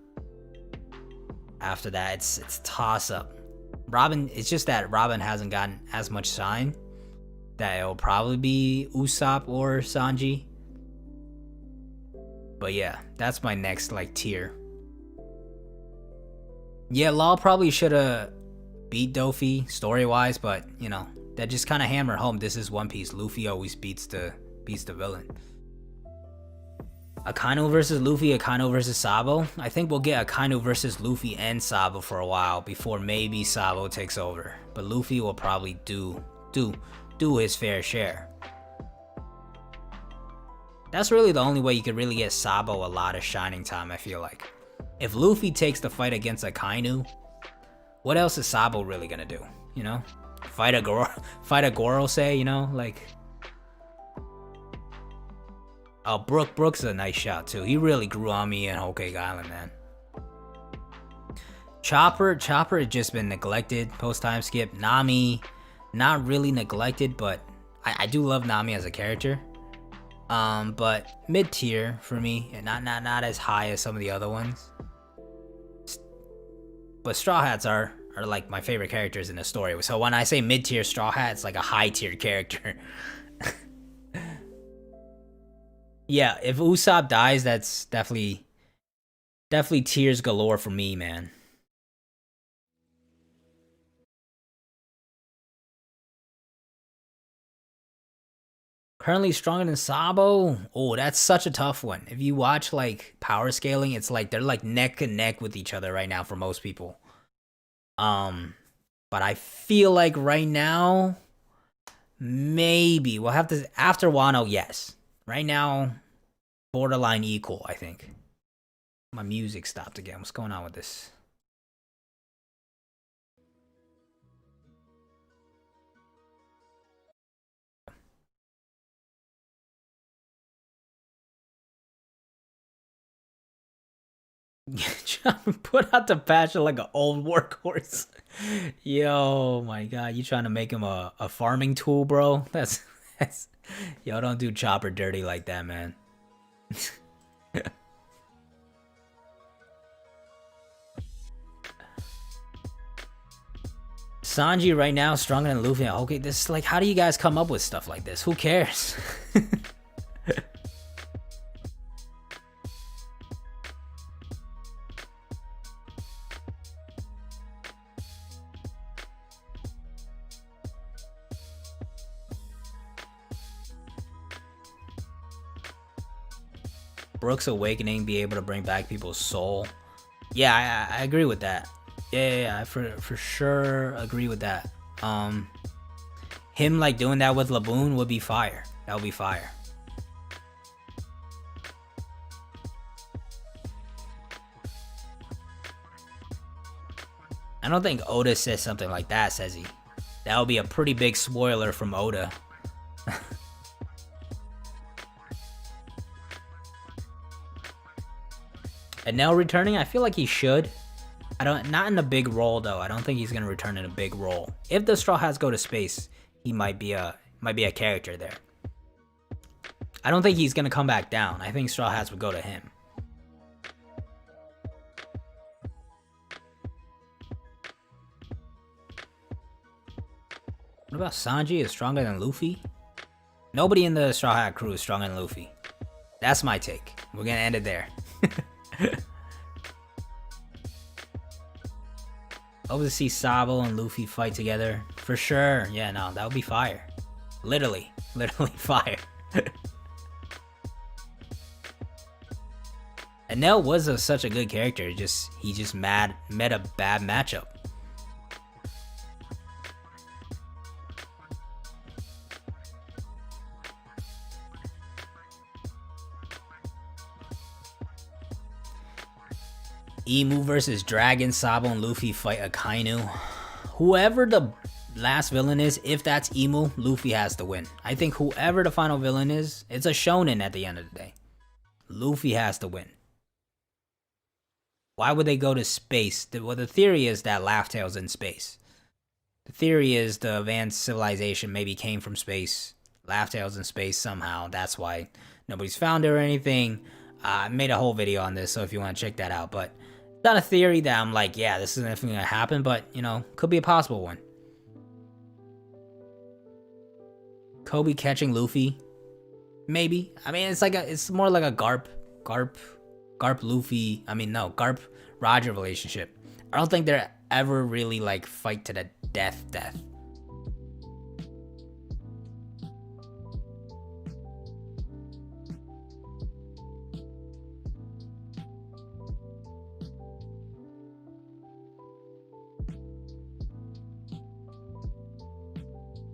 After that, it's toss up. Robin, it's just that Robin hasn't gotten as much shine that it'll probably be Usopp or Sanji. But yeah, that's my next like tier. Yeah, Law probably should have beat Dofi story-wise, but you know, that just kind of hammered home this is One Piece. Luffy always beats the villain. Akainu versus Luffy, Akainu versus Sabo. I think we'll get Akainu versus Luffy and Sabo for a while before maybe Sabo takes over. But Luffy will probably do his fair share. That's really the only way you could really get Sabo a lot of shining time, I feel like. if Luffy takes the fight against Akainu, what else is Sabo really gonna do? You know, fight a Gorosei. You know, like. Oh, Brooks is a nice shot too. He really grew on me in Whole Cake Island, man. Chopper had just been neglected post time skip. Nami, not really neglected, but I do love Nami as a character. But mid tier for me, and not as high as some of the other ones. But Straw Hats are like my favorite characters in the story. So when I say mid tier Straw Hat, it's like a high tier character. Yeah, if Usopp dies, that's definitely tears galore for me, man. Currently stronger than Sabo? Oh, that's such a tough one. If you watch like power scaling, it's like they're like neck and neck with each other right now for most people. But I feel like right now, maybe we'll have to after Wano. Yes, right now, borderline equal. I think. My music stopped again. What's going on with this? Trying to put out the passion like an old workhorse. Yo, my god, you trying to make him a farming tool, bro? That's yo, don't do Chopper dirty like that, man. Sanji right now stronger than Luffy. Okay, this is like, how do you guys come up with stuff like this? Who cares? Brooks' awakening be able to bring back people's soul. Yeah, I agree with that. Yeah, I for sure agree with that. Him like doing that with Laboon would be fire. That would be fire. I don't think Oda says something like that, says he? That would be a pretty big spoiler from Oda. And now returning, I feel like he should. Not in a big role though. I don't think he's gonna return in a big role. If the Straw Hats go to space, he might be a character there. I don't think he's gonna come back down. I think Straw Hats would go to him. What about Sanji is stronger than Luffy? Nobody in the Straw Hat crew is stronger than Luffy. That's my take. We're gonna end it there. Hope to see Sabo and Luffy fight together. For sure. Yeah, no, that would be fire. Literally fire. Enel was such a good character. He just met a bad matchup. Emu versus Dragon, Sabo and Luffy fight Akainu. Whoever the last villain is, if that's Emu, Luffy has to win. I think whoever the final villain is, it's a shonen at the end of the day. Luffy has to win. Why would they go to space? Well, the theory is that Laugh Tale's in space. The theory is the advanced civilization maybe came from space. Laugh Tale's in space somehow. That's why nobody's found it or anything. I made a whole video on this, so if you want to check that out. But it's not a theory that I'm like, yeah, this is definitely going to happen. But, you know, could be a possible one. Kobe catching Luffy. Maybe. I mean, it's more like a Garp Luffy. I mean, no, Garp Roger relationship. I don't think they're ever really like fight to the death.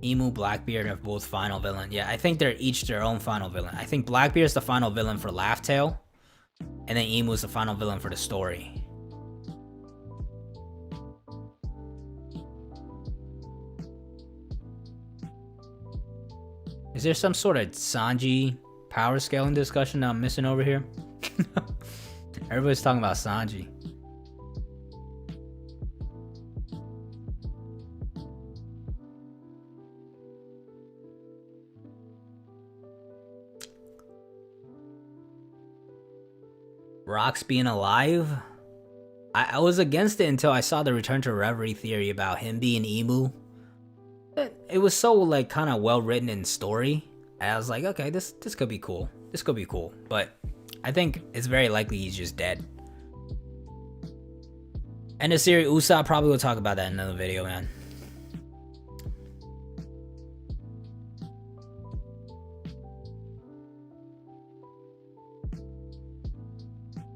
Emu, Blackbeard are both final villain. Yeah, I think they're each their own final villain. I think Blackbeard's the final villain for Laugh Tale. And then Emu is the final villain for the story. Is there some sort of Sanji power scaling discussion that I'm missing over here? Everybody's talking about Sanji. Rocks being alive? I was against it until I saw the Return to Reverie theory about him being Emu. It was so like kind of well written in story. And I was like, okay, this could be cool. This could be cool. But I think it's very likely he's just dead. And the series, Usopp probably will talk about that in another video, man.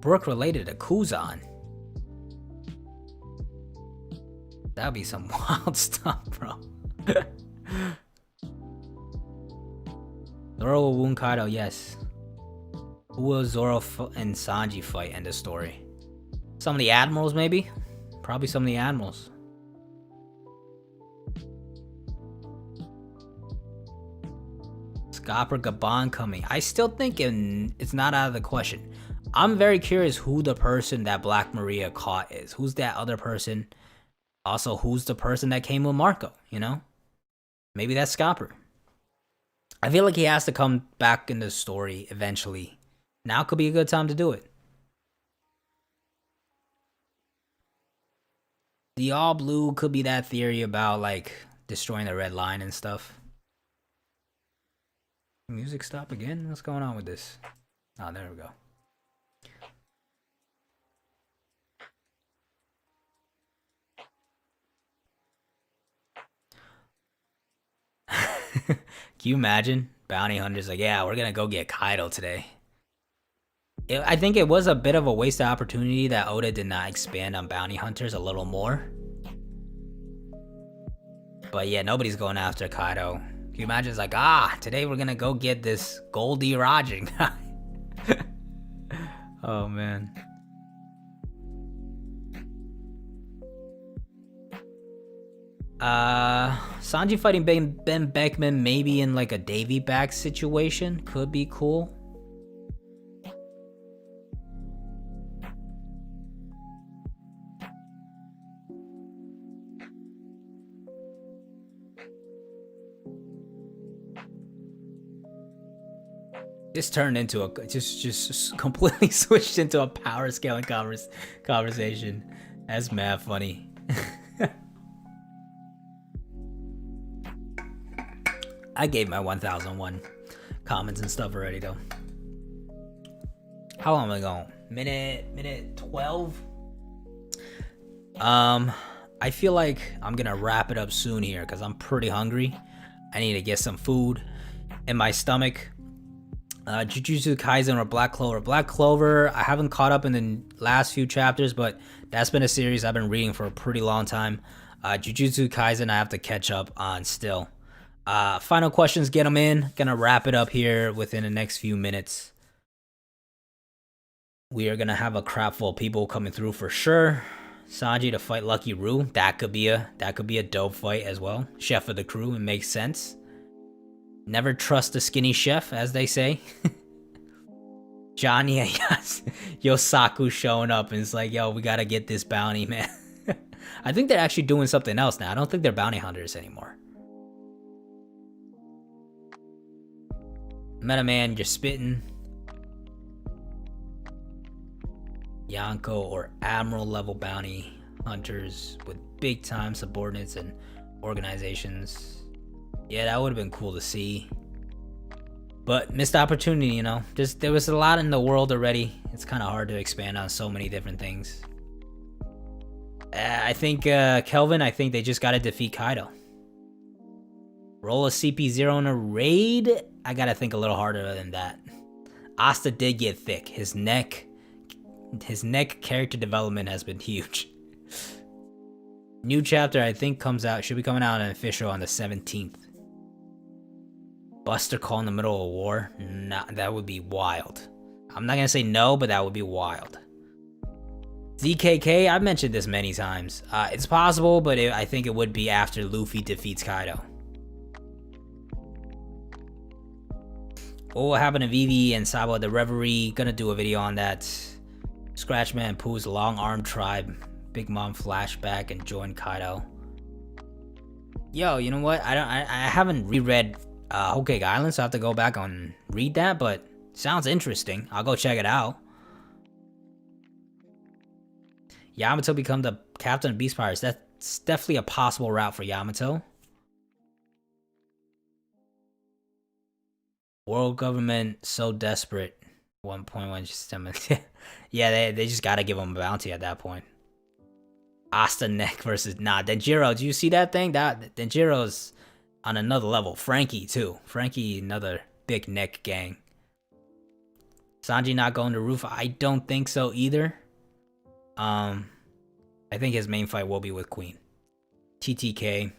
Brook related to Kuzan. That'd be some wild stuff, bro. Zoro will wound Kaido, yes. Who will Zoro and Sanji fight in the story? Some of the admirals, maybe? Probably some of the admirals. Scopper Gabon coming. I still think it's not out of the question. I'm very curious who the person that Black Maria caught is. Who's that other person? Also, who's the person that came with Marco, you know? Maybe that's Scopper. I feel like he has to come back in the story eventually. Now could be a good time to do it. The all blue could be that theory about like destroying the red line and stuff. Music stop again? What's going on with this? Oh, there we go. Can you imagine? Bounty hunters like, yeah, we're gonna go get Kaido today. I think it was a bit of a wasted opportunity that Oda did not expand on bounty hunters a little more. But yeah, nobody's going after Kaido. Can you imagine? It's like, today we're gonna go get this Goldie Roger guy. Oh man. Sanji fighting Ben Beckman maybe in like a Davy back situation could be cool. This turned into a just completely switched into a power scaling conversation. That's mad funny. I gave my 1001 comments and stuff already though. How long am I going? Minute 12? I feel like I'm gonna wrap it up soon here because I'm pretty hungry. I need to get some food in my stomach. Jujutsu Kaisen or Black Clover. Black Clover, I haven't caught up in the last few chapters, but that's been a series I've been reading for a pretty long time. Jujutsu Kaisen, I have to catch up on still. Final questions, get them in. Gonna wrap it up here within the next few minutes. We are gonna have a crap full of people coming through for sure. Sanji to fight Lucky Roo. That could be a dope fight as well. Chef of the crew, it makes sense. Never trust a skinny chef, as they say. Johnny and Yosaku showing up and it's like, yo, we gotta get this bounty, man. I think they're actually doing something else now. I don't think they're bounty hunters anymore. Meta Man, you're spitting. Yonko or Admiral level bounty hunters with big time subordinates and organizations. Yeah, that would have been cool to see. But missed opportunity, you know. There was a lot in the world already. It's kind of hard to expand on so many different things. I think, Kelvin, I think they just got to defeat Kaido. Roll a CP0 in a raid? I got to think a little harder than that. Asta did get thick. His neck character development has been huge. New chapter, I think, should be coming out on official on the 17th. Buster Call in the middle of war? Nah, that would be wild. I'm not gonna say no, but that would be wild. ZKK, I've mentioned this many times. It's possible, but I think it would be after Luffy defeats Kaido. What will happen to Vivi and Sabo at the Reverie? Gonna do a video on that. Scratchman and Pooh's Long Arm Tribe. Big Mom flashback and join Kaido. Yo, you know what? I haven't reread Whole Cake Island, so I have to go back and read that, but sounds interesting. I'll go check it out. Yamato become the captain of Beast Pirates. That's definitely a possible route for Yamato. World government so desperate. 1.1 just yeah, they just gotta give him a bounty at that point. Asta neck versus Denjiro. Do you see that thing? That Denjiro's on another level. Frankie too. Frankie, another big neck gang. Sanji not going to roof. I don't think so either. I think his main fight will be with Queen. TTK.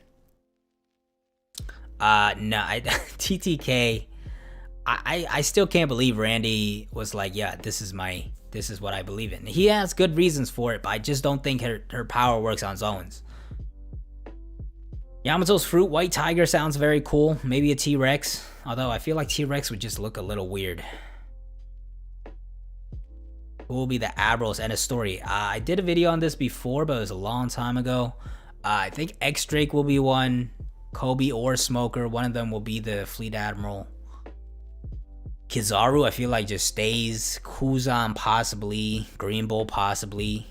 TTK. I still can't believe Randy was like, yeah, this is what I believe in. He has good reasons for it, but I just don't think her power works on Zones. Yamato's fruit, White Tiger sounds very cool. Maybe a T-Rex, although I feel like T-Rex would just look a little weird. Who will be the admirals? End of story. I did a video on this before, but it was a long time ago. I think X-Drake will be one. Kobe or Smoker, one of them will be the fleet admiral. Kizaru, I feel like just stays. Kuzan possibly. Green Bull possibly.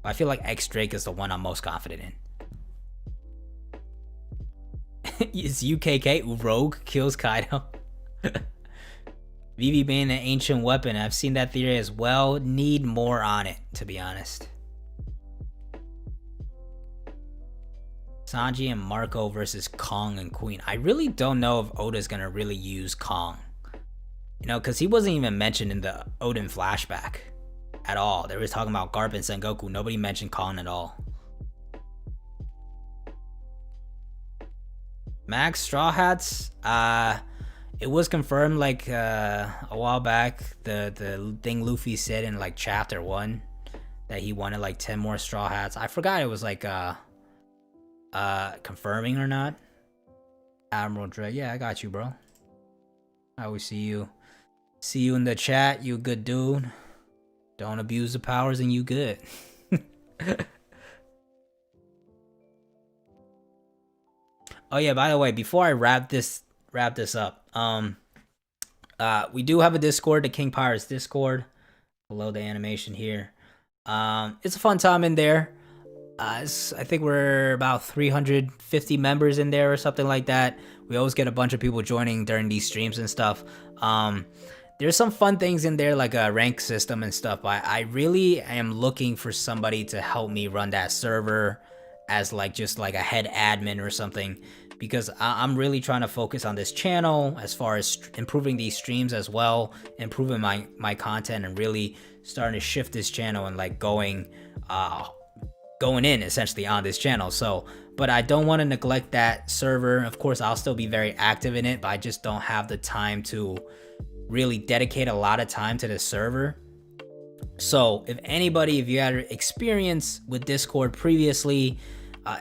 I feel like X-Drake is the one I'm most confident in. Is UKK Rogue kills Kaido? Vivi being an ancient weapon. I've seen that theory as well. Need more on it, to be honest. Sanji and Marco versus Kong and Queen. I really don't know if Oda's gonna really use Kong. You know, because he wasn't even mentioned in the Oden flashback at all. They were talking about Garp and Sengoku. Nobody mentioned Kong at all. Max Straw Hats. It was confirmed like a while back. The thing Luffy said in like chapter 1 that he wanted like 10 more Straw Hats. I forgot it was like confirming or not. Admiral Dre. Yeah, I got you, bro. I always see you. See you in the chat, you good dude. Don't abuse the powers and you good. Oh yeah, by the way, before I wrap this up, we do have a Discord, the King Pirates Discord, below the animation here. It's a fun time in there. I think we're about 350 members in there or something like that. We always get a bunch of people joining during these streams and stuff. There's some fun things in there, like a rank system and stuff. But I really am looking for somebody to help me run that server as like just like a head admin or something, because I'm really trying to focus on this channel as far as improving these streams as well, improving my content, and really starting to shift this channel and like going in essentially on this channel. So, but I don't want to neglect that server. Of course, I'll still be very active in it, but I just don't have the time to really dedicate a lot of time to the server. So if you had experience with Discord previously,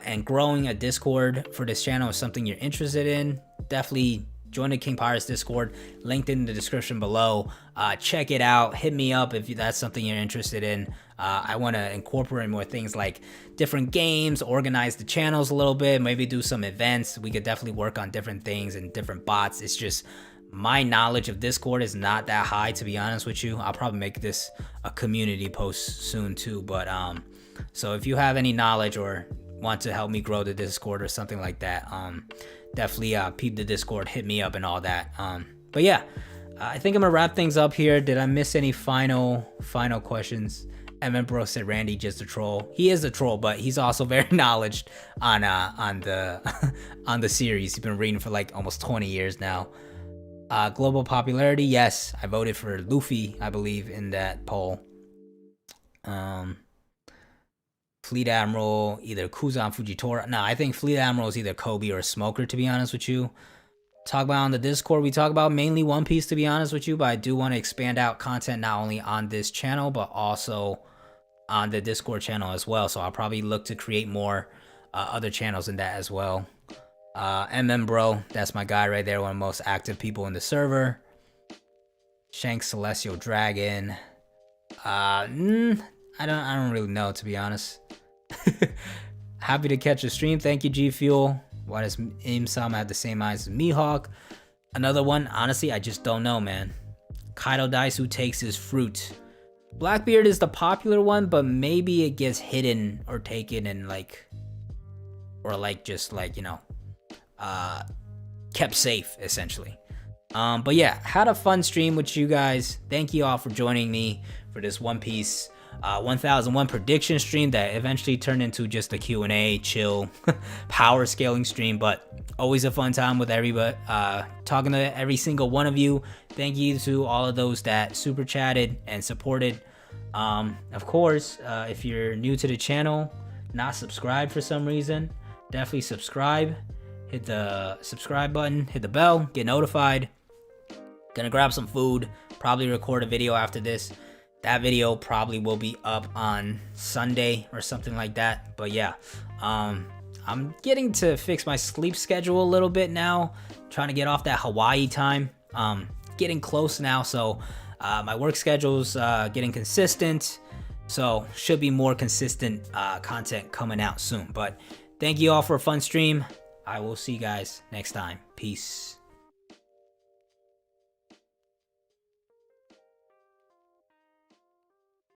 and growing a Discord for this channel is something you're interested in, definitely join the King Pirates Discord, linked in the description below. Check it out, hit me up if that's something you're interested in. I want to incorporate more things like different games, organize the channels a little bit, maybe do some events. We could definitely work on different things and different bots. It's just my knowledge of Discord is not that high, to be honest with you. I'll probably make this a community post soon too, but so if you have any knowledge or want to help me grow the Discord or something like that, definitely peep the Discord, hit me up and all that. But yeah, I think I'm gonna wrap things up here. Did I miss any final questions? Evan Bro said Randy just a troll. He is a troll, but he's also very knowledgeable on the on the series. He's been reading for like almost 20 years now. Global popularity, yes, I voted for Luffy, I believe, in that poll. Fleet Admiral, either Kuzan Fujitora. No, I think Fleet Admiral is either Kobe or Smoker, to be honest with you. talk about on the Discord. We talk about mainly One Piece, to be honest with you, but I do want to expand out content not only on this channel, but also on the Discord channel as well. So I'll probably look to create more other channels in that as well. Bro, that's my guy right there, one of the most active people in the server. Shanks Celestial Dragon. I don't really know, to be honest. Happy to catch a stream. Thank you, G Fuel. Why does Imsam have the same eyes as Mihawk? Another one, honestly, I just don't know, man. Kaido Daisu takes his fruit. Blackbeard is the popular one, but maybe it gets hidden or taken and kept safe, essentially. But yeah, had a fun stream with you guys. Thank you all for joining me for this One Piece 1001 prediction stream that eventually turned into just a Q&A, chill, power scaling stream, but always a fun time with everybody, talking to every single one of you. Thank you to all of those that super chatted and supported. Of course, if you're new to the channel, not subscribed for some reason, definitely subscribe. Hit the subscribe button, hit the bell, get notified. Gonna grab some food, probably record a video after this. That video probably will be up on Sunday or something like that. But yeah, I'm getting to fix my sleep schedule a little bit now. Trying to get off that Hawaii time. Getting close now, so my work schedule's getting consistent. So should be more consistent content coming out soon. But thank you all for a fun stream. I will see you guys next time. Peace.